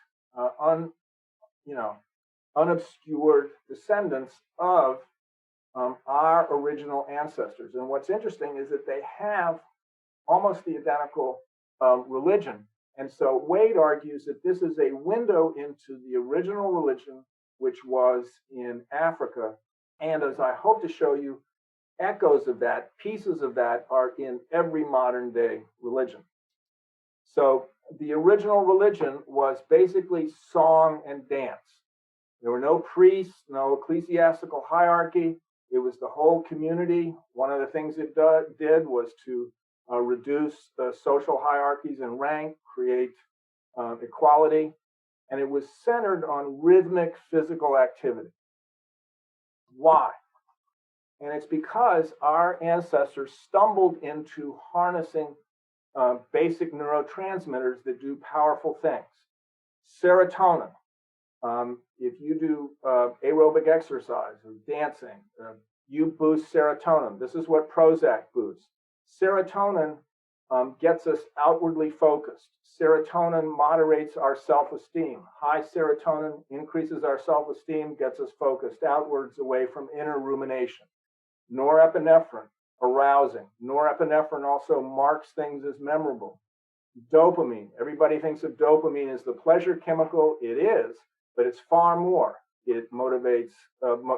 unobscured descendants of our original ancestors. And what's interesting is that they have almost the identical religion. And so Wade argues that this is a window into the original religion, which was in Africa. And as I hope to show you, echoes of that, pieces of that are in every modern day religion. So the original religion was basically song and dance. There were no priests, no ecclesiastical hierarchy. It was the whole community. One of the things it did was to reduce social hierarchies and rank, create equality, and it was centered on rhythmic physical activity. Why? And it's because our ancestors stumbled into harnessing basic neurotransmitters that do powerful things. Serotonin. If you do aerobic exercise or dancing, you boost serotonin. This is what Prozac boosts. Serotonin gets us outwardly focused. Serotonin moderates our self-esteem. High serotonin increases our self-esteem, gets us focused outwards away from inner rumination. Norepinephrine, arousing. Norepinephrine also marks things as memorable. Dopamine. Everybody thinks of dopamine as the pleasure chemical. It is, but it's far more. It motivates,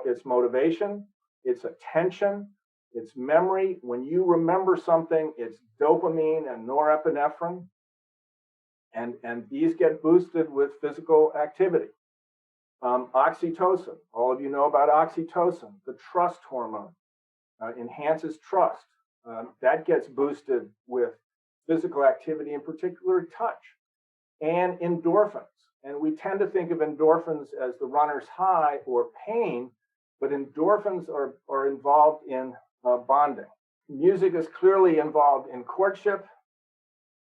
it's motivation, it's attention, it's memory. When you remember something, it's dopamine and norepinephrine. And these get boosted with physical activity. Oxytocin. All of you know about oxytocin, the trust hormone. Enhances trust. That gets boosted with physical activity, in particular touch. And endorphins. And we tend to think of endorphins as the runner's high or pain, but endorphins are involved in bonding. Music is clearly involved in courtship,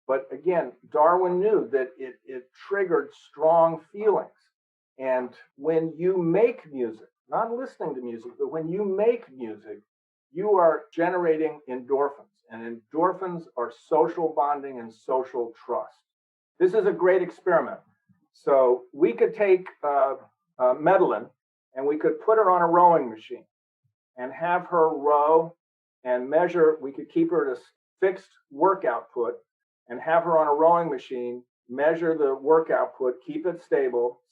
but again, Darwin knew that it triggered strong feelings. And when you make music, not listening to music, but when you make music, you are generating endorphins, and endorphins are social bonding and social trust. This is a great experiment. So we could take Medelin and we could put her on a rowing machine and have her row and measure. We could keep her at a fixed work output and have her on a rowing machine, measure the work output, keep it stable,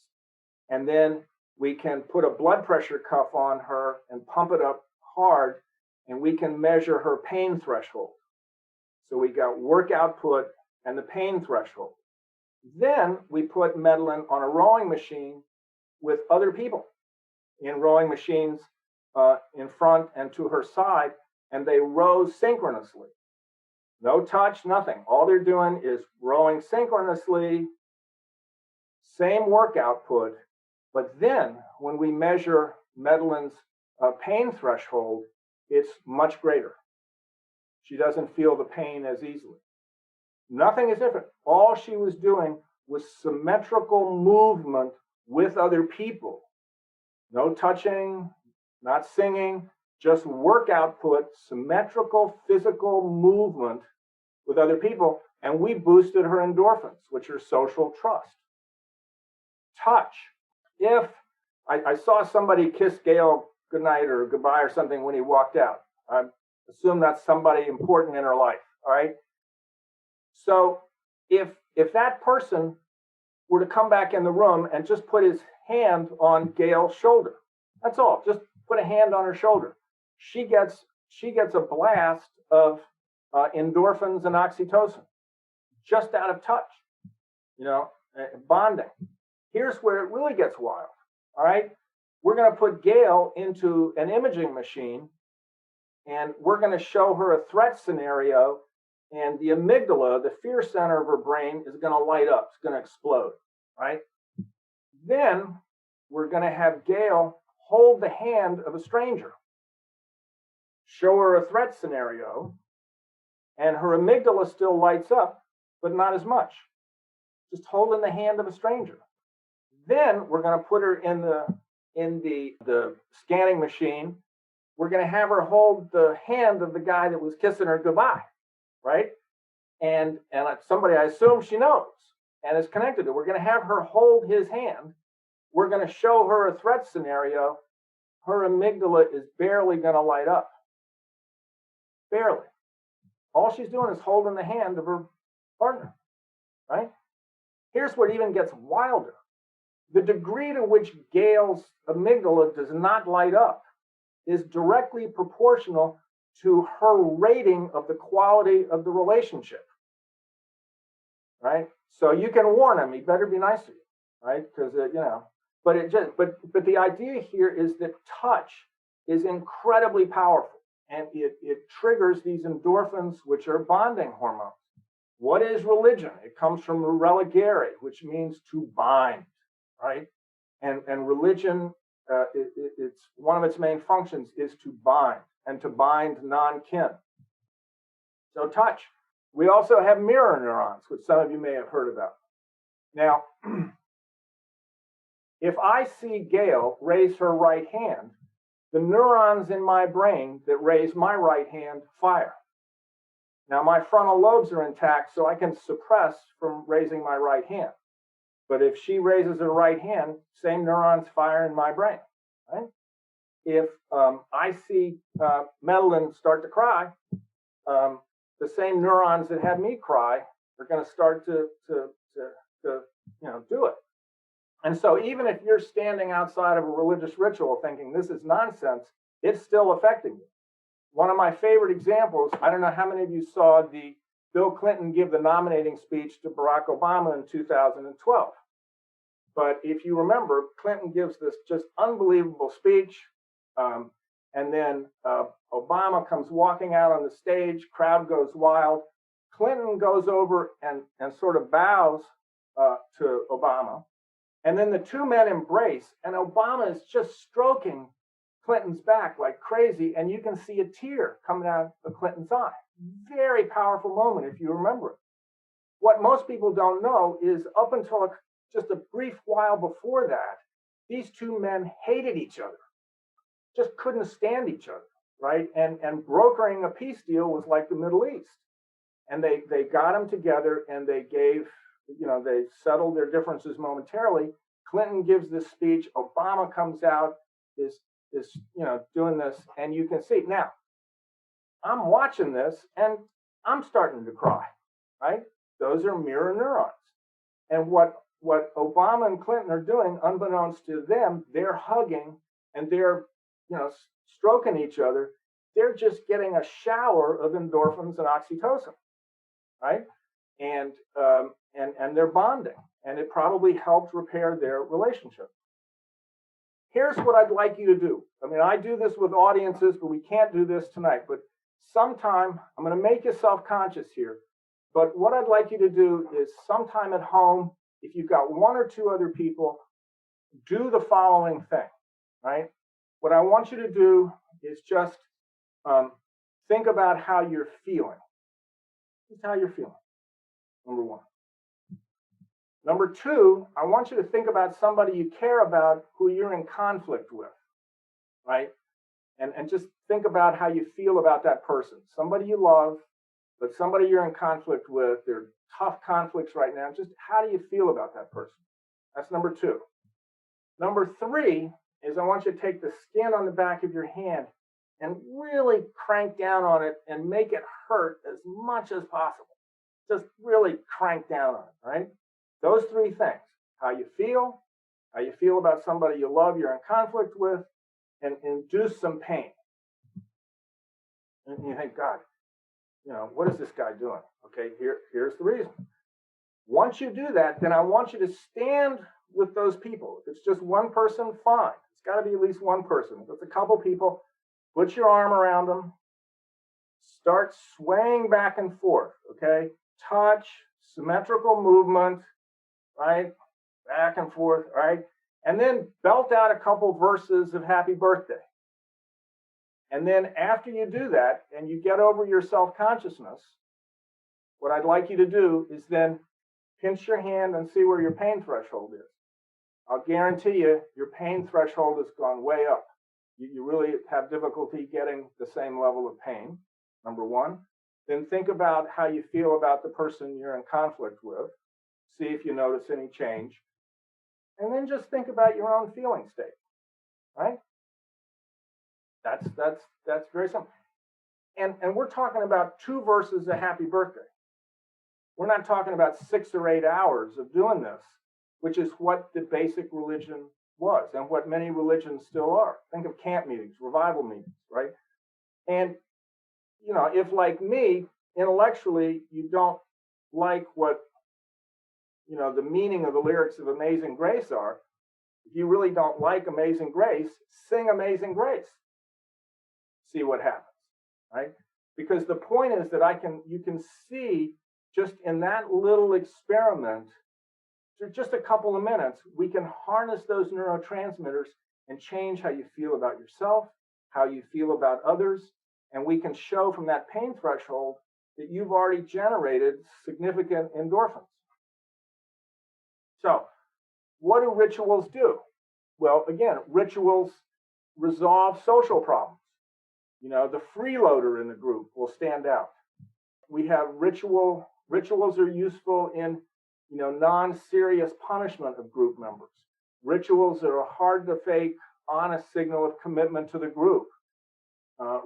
and then we can put a blood pressure cuff on her and pump it up hard, and we can measure her pain threshold. So we got work output and the pain threshold. Then we put Medelin on a rowing machine with other people in rowing machines in front and to her side, and they row synchronously. No touch, nothing. All they're doing is rowing synchronously, same work output, but then when we measure Medelin's pain threshold, it's much greater. She doesn't feel the pain as easily. Nothing is different. All she was doing was symmetrical movement with other people. No touching, not singing, just work output, symmetrical physical movement with other people, and we boosted her endorphins, which are social trust. Touch. If I saw somebody kiss Gayle goodnight or goodbye or something when he walked out, I assume that's somebody important in her life, all right? So if that person were to come back in the room and just put his hand on Gayle's shoulder, that's all, just put a hand on her shoulder, she gets a blast of endorphins and oxytocin just out of touch, bonding. Here's where it really gets wild, all right? We're going to put Gayle into an imaging machine, and we're going to show her a threat scenario, and the amygdala, the fear center of her brain, is going to light up. It's going to explode, right? Then we're going to have Gayle hold the hand of a stranger, show her a threat scenario, and her amygdala still lights up, but not as much. Just holding the hand of a stranger. Then we're going to put her in the scanning machine. We're going to have her hold the hand of the guy that was kissing her goodbye, right? And somebody I assume she knows and is connected to. We're going to have her hold his hand. We're going to show her a threat scenario. Her amygdala is barely going to light up. Barely. All she's doing is holding the hand of her partner, right? Here's what even gets wilder. The degree to which Gayle's amygdala does not light up is directly proportional to her rating of the quality of the relationship, right? So you can warn him, he better be nice to you, right? Because, but the idea here is that touch is incredibly powerful, and it triggers these endorphins, which are bonding hormones. What is religion? It comes from religare, which means to bind, right? And religion, it's one of its main functions is to bind, and to bind non-kin. So touch. We also have mirror neurons, which some of you may have heard about. Now, if I see Gayle raise her right hand, the neurons in my brain that raise my right hand fire. Now, my frontal lobes are intact, so I can suppress from raising my right hand. But if she raises her right hand, same neurons fire in my brain, right? If I see Medelin start to cry, the same neurons that had me cry are going to start to do it. And so even if you're standing outside of a religious ritual thinking this is nonsense, it's still affecting you. One of my favorite examples, I don't know how many of you saw the Bill Clinton give the nominating speech to Barack Obama in 2012. But if you remember, Clinton gives this just unbelievable speech. And then Obama comes walking out on the stage, crowd goes wild. Clinton goes over and sort of bows to Obama. And then the two men embrace, and Obama is just stroking Clinton's back like crazy, and you can see a tear coming out of Clinton's eye. Very powerful moment, if you remember it. What most people don't know is up until just a brief while before that, these two men hated each other, just couldn't stand each other, right? And brokering a peace deal was like the Middle East. And they got them together, and they they settled their differences momentarily. Clinton gives this speech, Obama comes out, is doing this, and you can see. Now, I'm watching this, and I'm starting to cry, right? Those are mirror neurons. And what Obama and Clinton are doing, unbeknownst to them, they're hugging and they're, stroking each other. They're just getting a shower of endorphins and oxytocin, right? And they're bonding, and it probably helped repair their relationship. Here's what I'd like you to do. I mean, I do this with audiences, but we can't do this tonight. But sometime, I'm going to make you self-conscious here. But what I'd like you to do is sometime at home, if you've got one or two other people, do the following thing, right? What I want you to do is just think about how you're feeling. Just how you're feeling, number one. Number two, I want you to think about somebody you care about who you're in conflict with, right? And just think about how you feel about that person. Somebody you love, but somebody you're in conflict with. They're tough conflicts right now. Just how do you feel about that person? That's number two. Number three is I want you to take the skin on the back of your hand and really crank down on it and make it hurt as much as possible. Just really crank down on it, right? Those three things: how you feel about somebody you love, you're in conflict with, and induce some pain. And you think, God, what is this guy doing? Okay, here's the reason. Once you do that, then I want you to stand with those people. If it's just one person, fine. It's got to be at least one person. If it's a couple people, put your arm around them. Start swaying back and forth, okay? Touch, symmetrical movement, right? Back and forth, right? And then belt out a couple verses of Happy Birthday. And then after you do that and you get over your self-consciousness, what I'd like you to do is then pinch your hand and see where your pain threshold is. I'll guarantee you your pain threshold has gone way up. You really have difficulty getting the same level of pain, number one. Then think about how you feel about the person you're in conflict with. See if you notice any change. And then just think about your own feeling state, right? That's very simple. And we're talking about 2 verses of Happy Birthday. We're not talking about 6 or 8 hours of doing this, which is what the basic religion was and what many religions still are. Think of camp meetings, revival meetings, right? And, if like me, intellectually, you don't like what, the meaning of the lyrics of Amazing Grace are, if you really don't like Amazing Grace, sing Amazing Grace. See what happens, right? Because the point is that you can see just in that little experiment, for just a couple of minutes, we can harness those neurotransmitters and change how you feel about yourself, how you feel about others, and we can show from that pain threshold that you've already generated significant endorphins. So, what do rituals do? Well, again, rituals resolve social problems. The freeloader in the group will stand out. We have rituals are useful in, non-serious punishment of group members. Rituals are a hard to fake, honest signal of commitment to the group.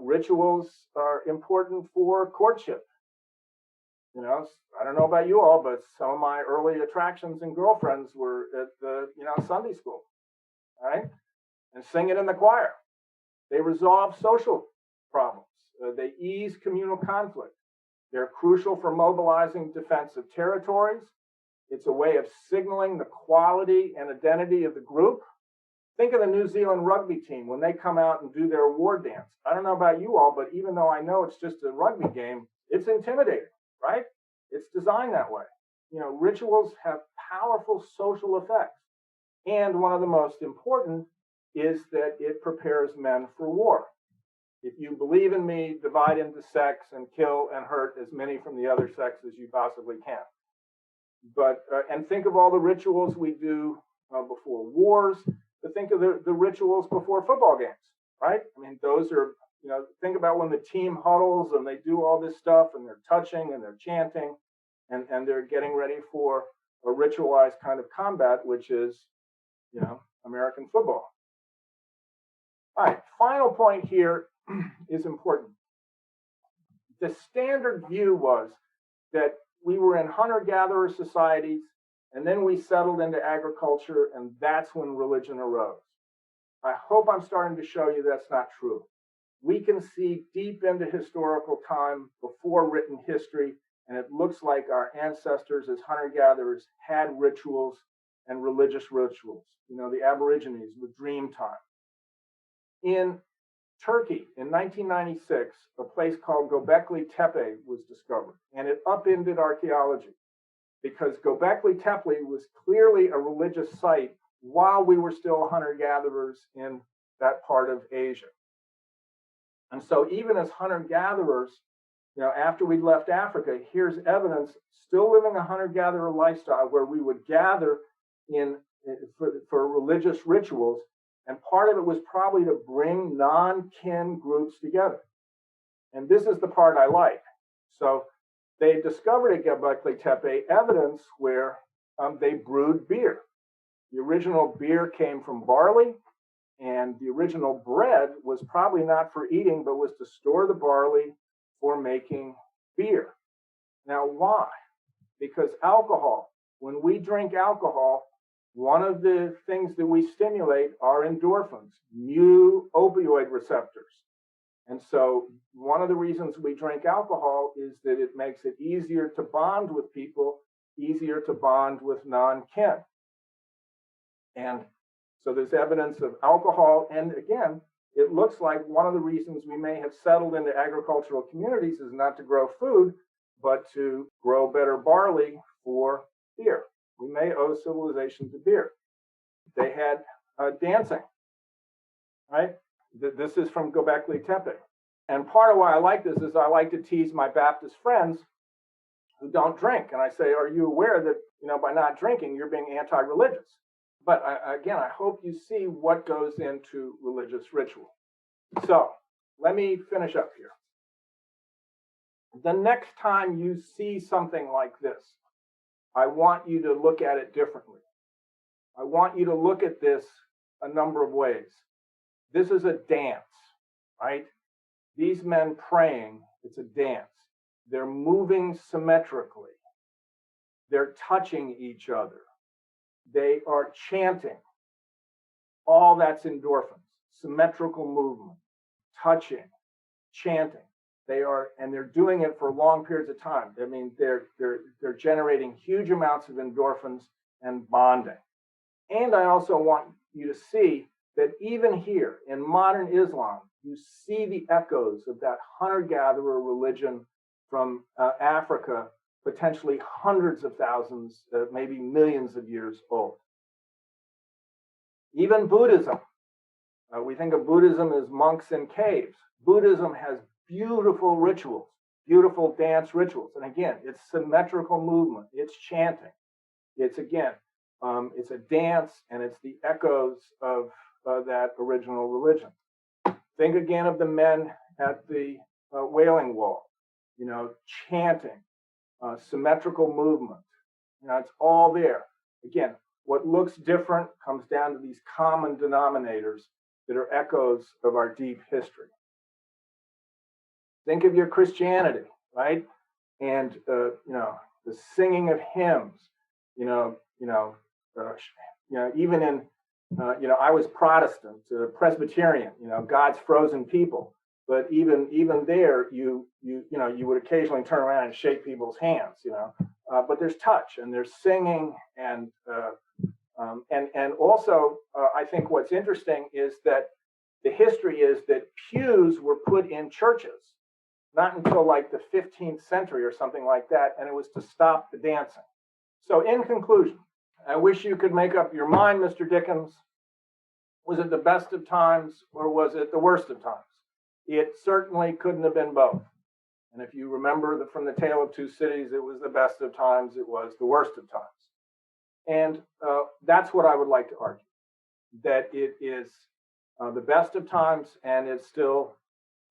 Rituals are important for courtship. I don't know about you all, but some of my early attractions and girlfriends were at the, Sunday school, right? And singing in the choir. They resolve social problems. They ease communal conflict. They're crucial for mobilizing defensive territories. It's a way of signaling the quality and identity of the group. Think of the New Zealand rugby team when they come out and do their award dance. I don't know about you all, but even though I know it's just a rugby game, it's intimidating, right? It's designed that way. Rituals have powerful social effects. And one of the most important is that it prepares men for war. If you believe in me, divide into sex and kill and hurt as many from the other sex as you possibly can. But and think of all the rituals we do before wars. But think of the rituals before football games, right? I mean, those are, think about when the team huddles and they do all this stuff and they're touching and they're chanting and they're getting ready for a ritualized kind of combat, which is, American football. All right, final point here is important. The standard view was that we were in hunter-gatherer societies, and then we settled into agriculture, and that's when religion arose. I hope I'm starting to show you that's not true. We can see deep into historical time before written history, and it looks like our ancestors as hunter-gatherers had rituals and religious rituals. The Aborigines with dream time. In Turkey, in 1996, a place called Göbekli Tepe was discovered, and it upended archaeology because Göbekli Tepe was clearly a religious site while we were still hunter-gatherers in that part of Asia. And so even as hunter-gatherers, after we'd left Africa, here's evidence still living a hunter-gatherer lifestyle where we would gather for religious rituals. And part of it was probably to bring non-kin groups together. And this is the part I like. So they discovered at Göbekli Tepe evidence where they brewed beer. The original beer came from barley, and the original bread was probably not for eating, but was to store the barley for making beer. Now, why? Because alcohol, when we drink alcohol, one of the things that we stimulate are endorphins, mu opioid receptors. And so one of the reasons we drink alcohol is that it makes it easier to bond with people, easier to bond with non-kin. And so there's evidence of alcohol. And again, it looks like one of the reasons we may have settled into agricultural communities is not to grow food, but to grow better barley for beer. We may owe civilization to beer. They had dancing, right? This is from Göbekli Tepe. And part of why I like this is I like to tease my Baptist friends who don't drink. And I say, are you aware that, by not drinking, you're being anti-religious? But again, I hope you see what goes into religious ritual. So let me finish up here. The next time you see something like this, I want you to look at it differently. I want you to look at this a number of ways. This is a dance, right? These men praying, it's a dance. They're moving symmetrically. They're touching each other. They are chanting. All that's endorphins, symmetrical movement, touching, chanting. And they're doing it for long periods of time. I mean, they're generating huge amounts of endorphins and bonding. And I also want you to see that even here in modern Islam, you see the echoes of that hunter-gatherer religion from Africa, potentially hundreds of thousands, maybe millions of years old. Even Buddhism. We think of Buddhism as monks in caves. Buddhism has beautiful rituals, beautiful dance rituals. And again, it's symmetrical movement. It's chanting. It's it's a dance, and it's the echoes of that original religion. Think again of the men at the Wailing Wall, chanting, symmetrical movement. It's all there. Again, what looks different comes down to these common denominators that are echoes of our deep history. Think of your Christianity, right? And the singing of hymns. Even in I was Protestant, Presbyterian. God's frozen people. But even there, you would occasionally turn around and shake people's hands. But there's touch and there's singing and also I think what's interesting is that the history is that pews were put in churches. Not until like the 15th century or something like that, and it was to stop the dancing. So in conclusion, I wish you could make up your mind, Mr. Dickens. Was it the best of times or was it the worst of times? It certainly couldn't have been both. And if you remember from the Tale of Two Cities, it was the best of times, it was the worst of times. And that's what I would like to argue, that it is the best of times and it's still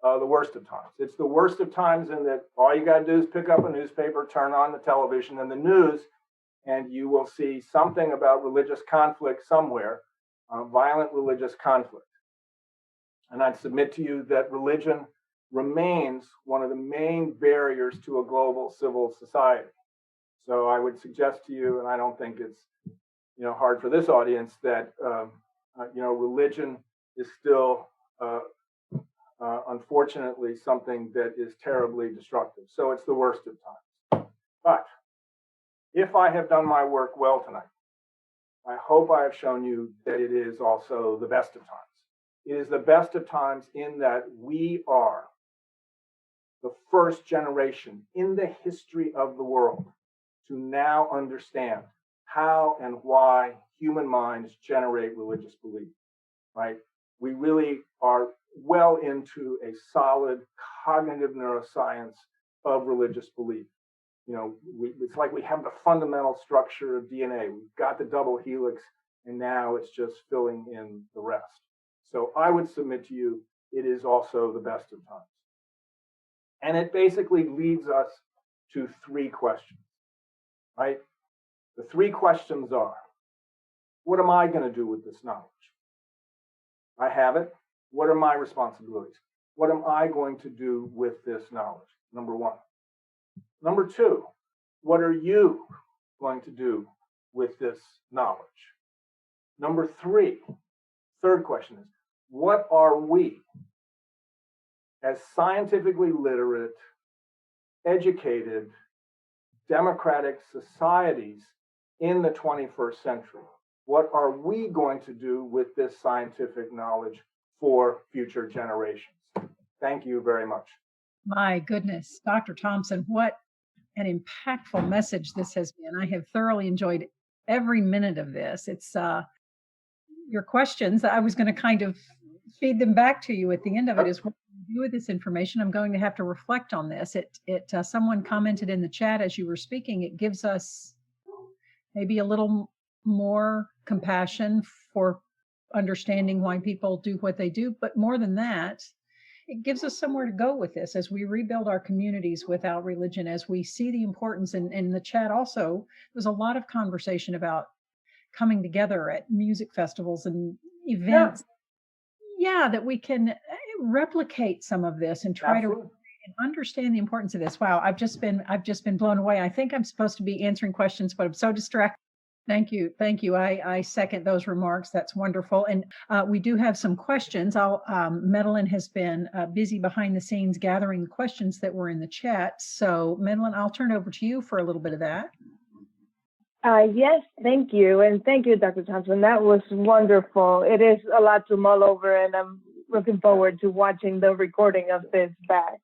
the worst of times. It's the worst of times in that all you got to do is pick up a newspaper, turn on the television and the news, and you will see something about religious conflict somewhere, violent religious conflict. And I'd submit to you that religion remains one of the main barriers to a global civil society. So I would suggest to you, and I don't think it's hard for this audience, that religion is still unfortunately something that is terribly destructive. So it's the worst of times. But if I have done my work well tonight, I hope I have shown you that it is also the best of times. It is the best of times in that we are the first generation in the history of the world to now understand how and why human minds generate religious belief, right? We really are well into a solid cognitive neuroscience of religious belief. It's like we have the fundamental structure of DNA. We've got the double helix, and now it's just filling in the rest. So I would submit to you, it is also the best of times. And it basically leads us to three questions, right? The three questions are, what am I going to do with this knowledge? I have it. What are my responsibilities? What am I going to do with this knowledge? Number one. Number two, what are you going to do with this knowledge? Number three, third question is, what are we as scientifically literate, educated, democratic societies in the 21st century? What are we going to do with this scientific knowledge for future generations? Thank you very much. My goodness, Dr. Thomson, what an impactful message this has been. I have thoroughly enjoyed every minute of this. It's your questions. I was going to kind of feed them back to you at the end of it. Is what do you do with this information? I'm going to have to reflect on this. Someone commented in the chat as you were speaking. It gives us maybe a little more compassion for understanding why people do what they do, but more than that, it gives us somewhere to go with this as we rebuild our communities without religion, as we see the importance. And in the chat also, there's a lot of conversation about coming together at music festivals and events. Yeah, that we can replicate some of this and try to understand the importance of this. Wow, I've just been blown away. I think I'm supposed to be answering questions, but I'm so distracted. Thank you. I second those remarks. That's wonderful. And we do have some questions. Medelin has been busy behind the scenes gathering the questions that were in the chat. So Medelin, I'll turn over to you for a little bit of that. Yes, thank you. And thank you, Dr. Thomson. That was wonderful. It is a lot to mull over, and I'm looking forward to watching the recording of this back.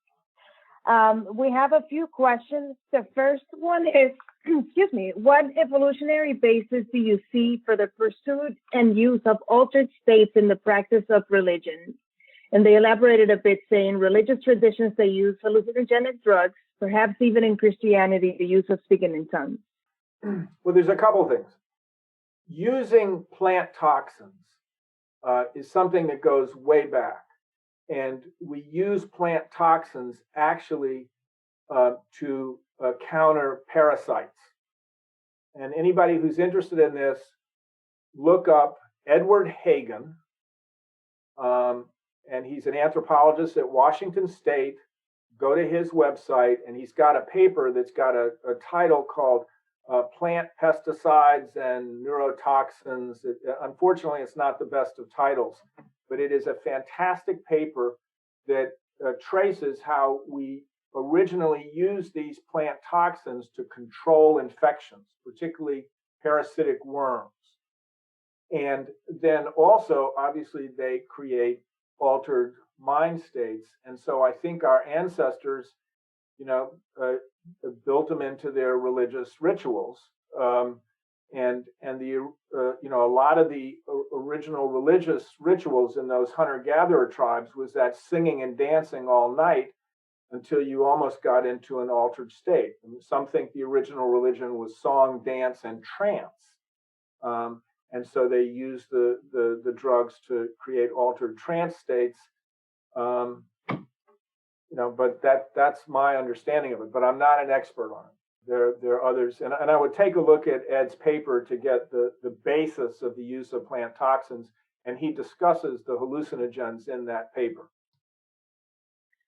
We have a few questions. The first one is, excuse me, what evolutionary basis do you see for the pursuit and use of altered states in the practice of religion? And they elaborated a bit, saying religious traditions, they use hallucinogenic drugs, perhaps even in Christianity, the use of speaking in tongues. Well, there's a couple of things. Using plant toxins is something that goes way back. And we use plant toxins actually to counter parasites. And anybody who's interested in this, look up Edward Hagen, and he's an anthropologist at Washington State. Go to his website, and he's got a paper that's got a title called Plant Pesticides and Neurotoxins. Unfortunately, it's not the best of titles, but it is a fantastic paper that traces how we originally used these plant toxins to control infections, particularly parasitic worms. And then also, obviously, they create altered mind states. And so I think our ancestors, built them into their religious rituals. And a lot of the original religious rituals in those hunter-gatherer tribes was that singing and dancing all night until you almost got into an altered state. And some think the original religion was song, dance, and trance. And so they used the drugs to create altered trance states. But that's my understanding of it. But I'm not an expert on it. There are others, and I would take a look at Ed's paper to get the basis of the use of plant toxins, and he discusses the hallucinogens in that paper.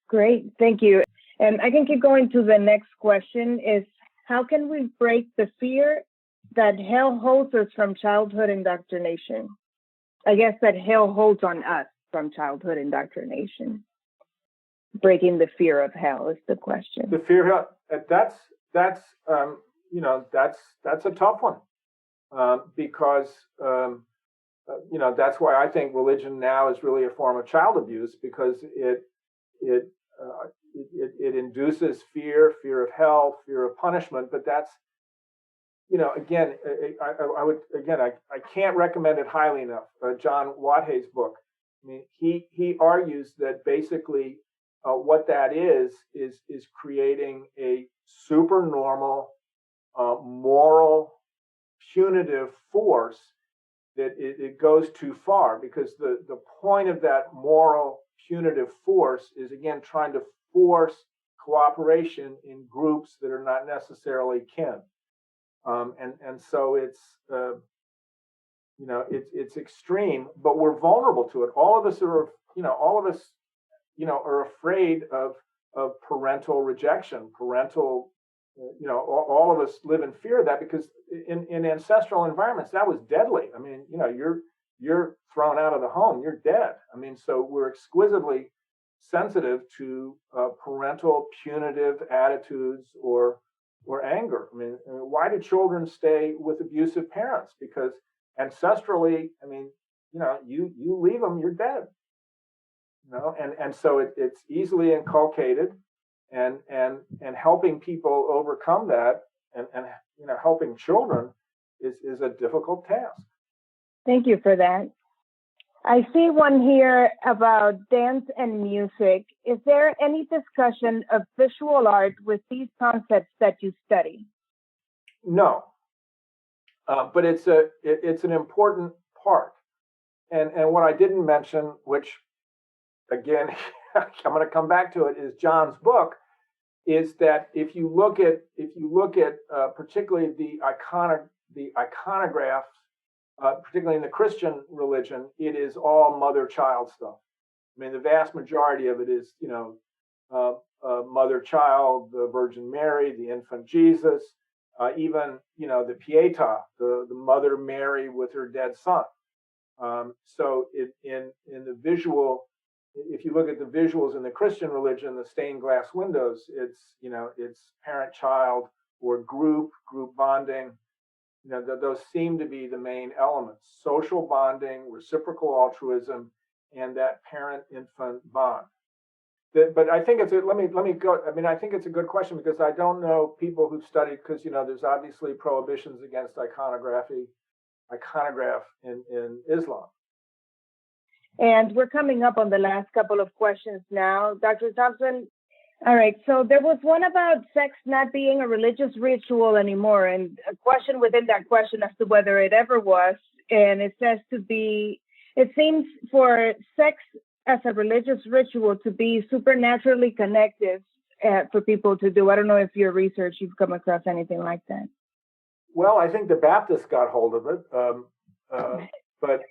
Great, thank you. And I can keep going to the next question is, how can we break the fear that hell holds us from childhood indoctrination? I guess that hell holds on us from childhood indoctrination. Breaking the fear of hell is the question. The fear of that's a tough one because that's why I think religion now is really a form of child abuse, because it induces fear of hell, fear of punishment. But that's again, I can't recommend it highly enough. John Wathay's book, I mean, he argues that basically what that is creating a supernormal, moral, punitive force that it goes too far, because the point of that moral punitive force is, again, trying to force cooperation in groups that are not necessarily kin. And so it's it's extreme, but we're vulnerable to it. All of us are are afraid of parental rejection, parental. All of us live in fear of that, because in ancestral environments that was deadly. I mean, you're thrown out of the home, you're dead. I mean, so we're exquisitely sensitive to parental punitive attitudes or anger. I mean, why do children stay with abusive parents? Because ancestrally, I mean, you leave them, you're dead. And so it's easily inculcated, and helping people overcome that, and helping children is a difficult task. Thank you for that. I see one here about dance and music. Is there any discussion of visual art with these concepts that you study? No, but it's an important part. And what I didn't mention, which again I'm going to come back to it, is John's book. Is that if you look at particularly the iconographs, particularly in the Christian religion, it is all mother-child stuff. I mean, the vast majority of it is mother-child, the Virgin Mary, the infant Jesus, even the Pietà, the Mother Mary with her dead son. So in the visual. If you look at the visuals in the Christian religion, the stained glass windows, it's parent-child or group bonding. Those seem to be the main elements: social bonding, reciprocal altruism, and that parent-infant bond. But I think let me go. I mean, I think it's a good question, because I don't know people who've studied, because there's obviously prohibitions against iconograph in Islam. And we're coming up on the last couple of questions now. Dr. Thomson, all right, so there was one about sex not being a religious ritual anymore, and a question within that question as to whether it ever was. And it says it seems for sex as a religious ritual to be supernaturally connected for people to do. I don't know if your research, you've come across anything like that. Well, I think the Baptists got hold of it, but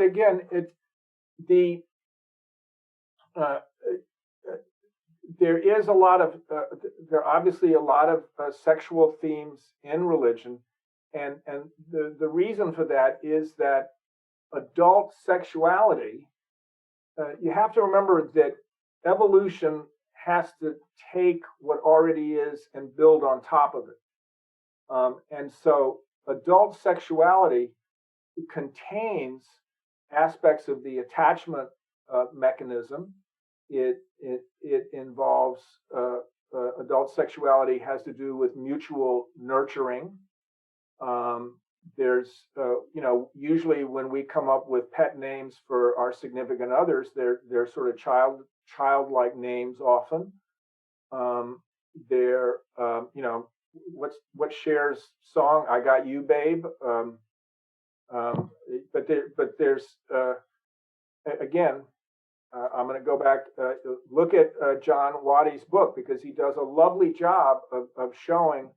again, there is a lot of there are obviously a lot of sexual themes in religion, and the reason for that is that adult sexuality. You have to remember that evolution has to take what already is and build on top of it, and so adult sexuality contains aspects of the attachment mechanism. It involves adult sexuality has to do with mutual nurturing. There's usually when we come up with pet names for our significant others, they're sort of childlike names often. They're what Cher's song, "I Got You, Babe." But there's again, I'm going to go back, look at John Waddy's book, because he does a lovely job of showing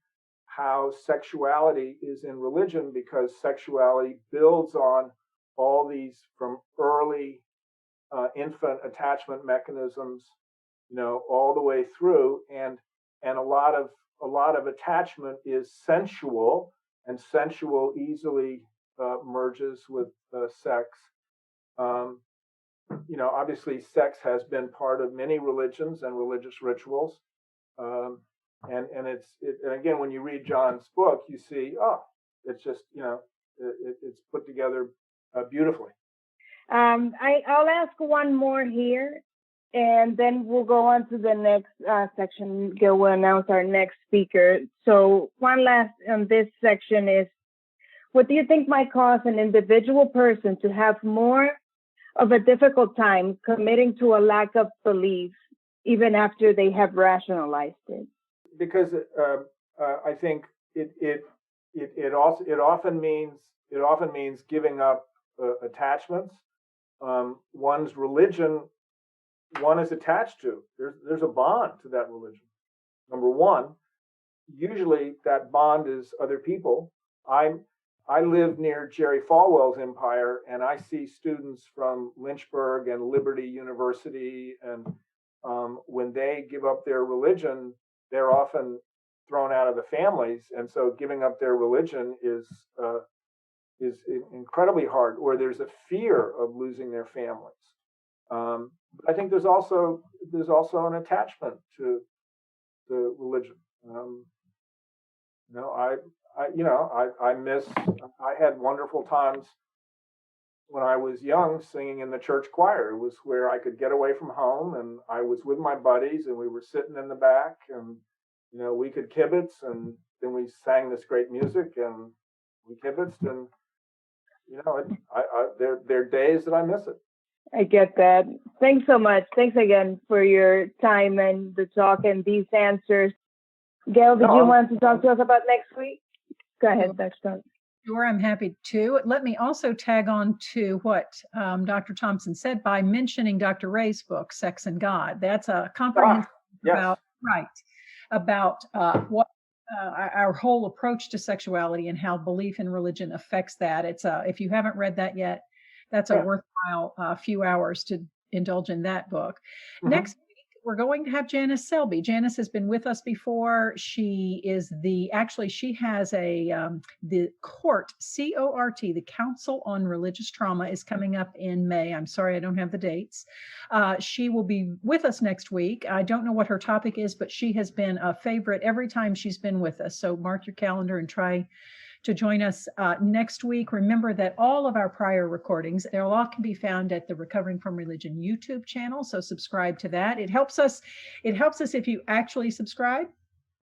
how sexuality is in religion, because sexuality builds on all these from early infant attachment mechanisms, all the way through, and a lot of attachment is sensual, and sensual easily merges with sex. Obviously, sex has been part of many religions and religious rituals, and again, when you read John's book, you see, it's just it's put together beautifully. I'll ask one more here, and then we'll go on to the next section. Gayle will announce our next speaker. So one last on this section is, what do you think might cause an individual person to have more of a difficult time committing to a lack of belief, even after they have rationalized it? Because I think it often means giving up attachments. One's religion, one is attached to. There's a bond to that religion. Number one, usually that bond is other people. I live near Jerry Falwell's empire, and I see students from Lynchburg and Liberty University, and when they give up their religion, they're often thrown out of the families, and so giving up their religion is incredibly hard. Or there's a fear of losing their families. I think there's also an attachment to the religion. I had wonderful times when I was young singing in the church choir. It was where I could get away from home, and I was with my buddies, and we were sitting in the back, and we could kibitz, and then we sang this great music, and we kibitzed, and there are days that I miss it. I get that. Thanks so much. Thanks again for your time and the talk and these answers. Gayle, did you want to talk to us about next week? Go ahead, Dr. Sure, I'm happy to. Let me also tag on to what Dr. Thomson said by mentioning Dr. Ray's book, Sex and God. That's a comprehensive about what our whole approach to sexuality and how belief in religion affects that. It's if you haven't read that yet, that's a worthwhile few hours to indulge in that book. Mm-hmm. Next week, we're going to have Janice Selby. Janice has been with us before. She is she has the CORT, C-O-R-T, the Council on Religious Trauma is coming up in May. I'm sorry, I don't have the dates. She will be with us next week. I don't know what her topic is, but she has been a favorite every time she's been with us. So mark your calendar and try to join us next week. Remember that all of our prior recordings, they all can be found at the Recovering from Religion YouTube channel. So subscribe to that. It helps us if you actually subscribe.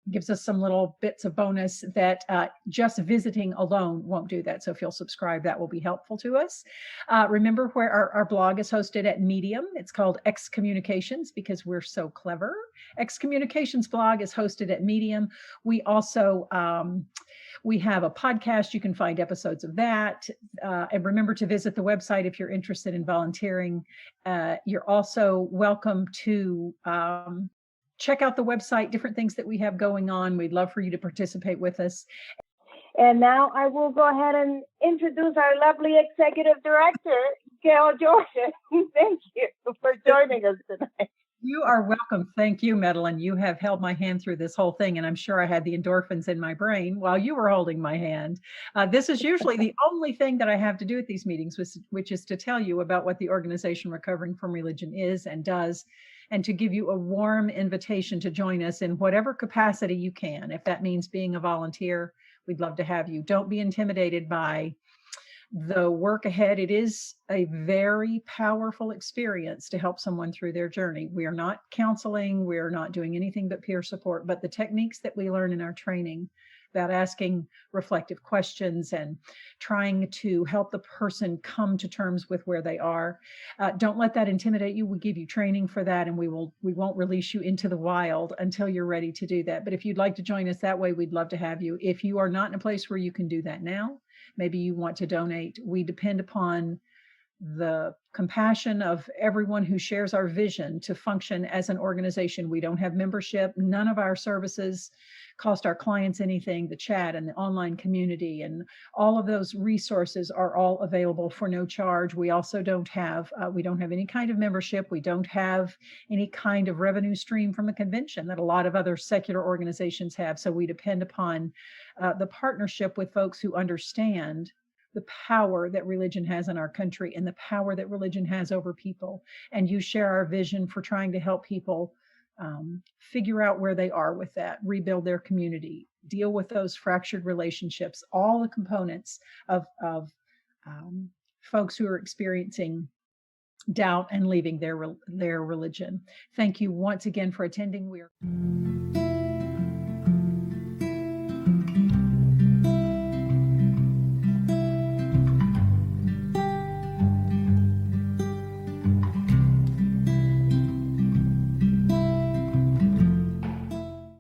It gives us some little bits of bonus that just visiting alone won't do that. So if you'll subscribe, that will be helpful to us. Remember where our blog is hosted at Medium. It's called Excommunications because we're so clever. Excommunications blog is hosted at Medium. We also we have a podcast. You can find episodes of that. And remember to visit the website if you're interested in volunteering. You're also welcome to check out the website, different things that we have going on. We'd love for you to participate with us. And now I will go ahead and introduce our lovely executive director, Gayle Jordan. Thank you for joining us tonight. You are welcome. Thank you, Medelin. You have held my hand through this whole thing, and I'm sure I had the endorphins in my brain while you were holding my hand. This is usually the only thing that I have to do at these meetings, which is to tell you about what the organization Recovering from Religion is and does, and to give you a warm invitation to join us in whatever capacity you can. If that means being a volunteer, we'd love to have you. Don't be intimidated by the work ahead. It is a very powerful experience to help someone through their journey. We are not counseling. We are not doing anything but peer support, but the techniques that we learn in our training about asking reflective questions and trying to help the person come to terms with where they are. Don't let that intimidate you. We give you training for that, and we won't release you into the wild until you're ready to do that. But if you'd like to join us that way, we'd love to have you. If you are not in a place where you can do that now, maybe you want to donate. We depend upon the compassion of everyone who shares our vision to function as an organization. We don't have membership. None of our services cost our clients anything. The chat and the online community and all of those resources are all available for no charge. We also don't have any kind of membership. We don't have any kind of revenue stream from the convention that a lot of other secular organizations have. So we depend upon the partnership with folks who understand the power that religion has in our country and the power that religion has over people. And you share our vision for trying to help people figure out where they are with that, rebuild their community, deal with those fractured relationships, all the components of folks who are experiencing doubt and leaving their religion. Thank you once again for attending.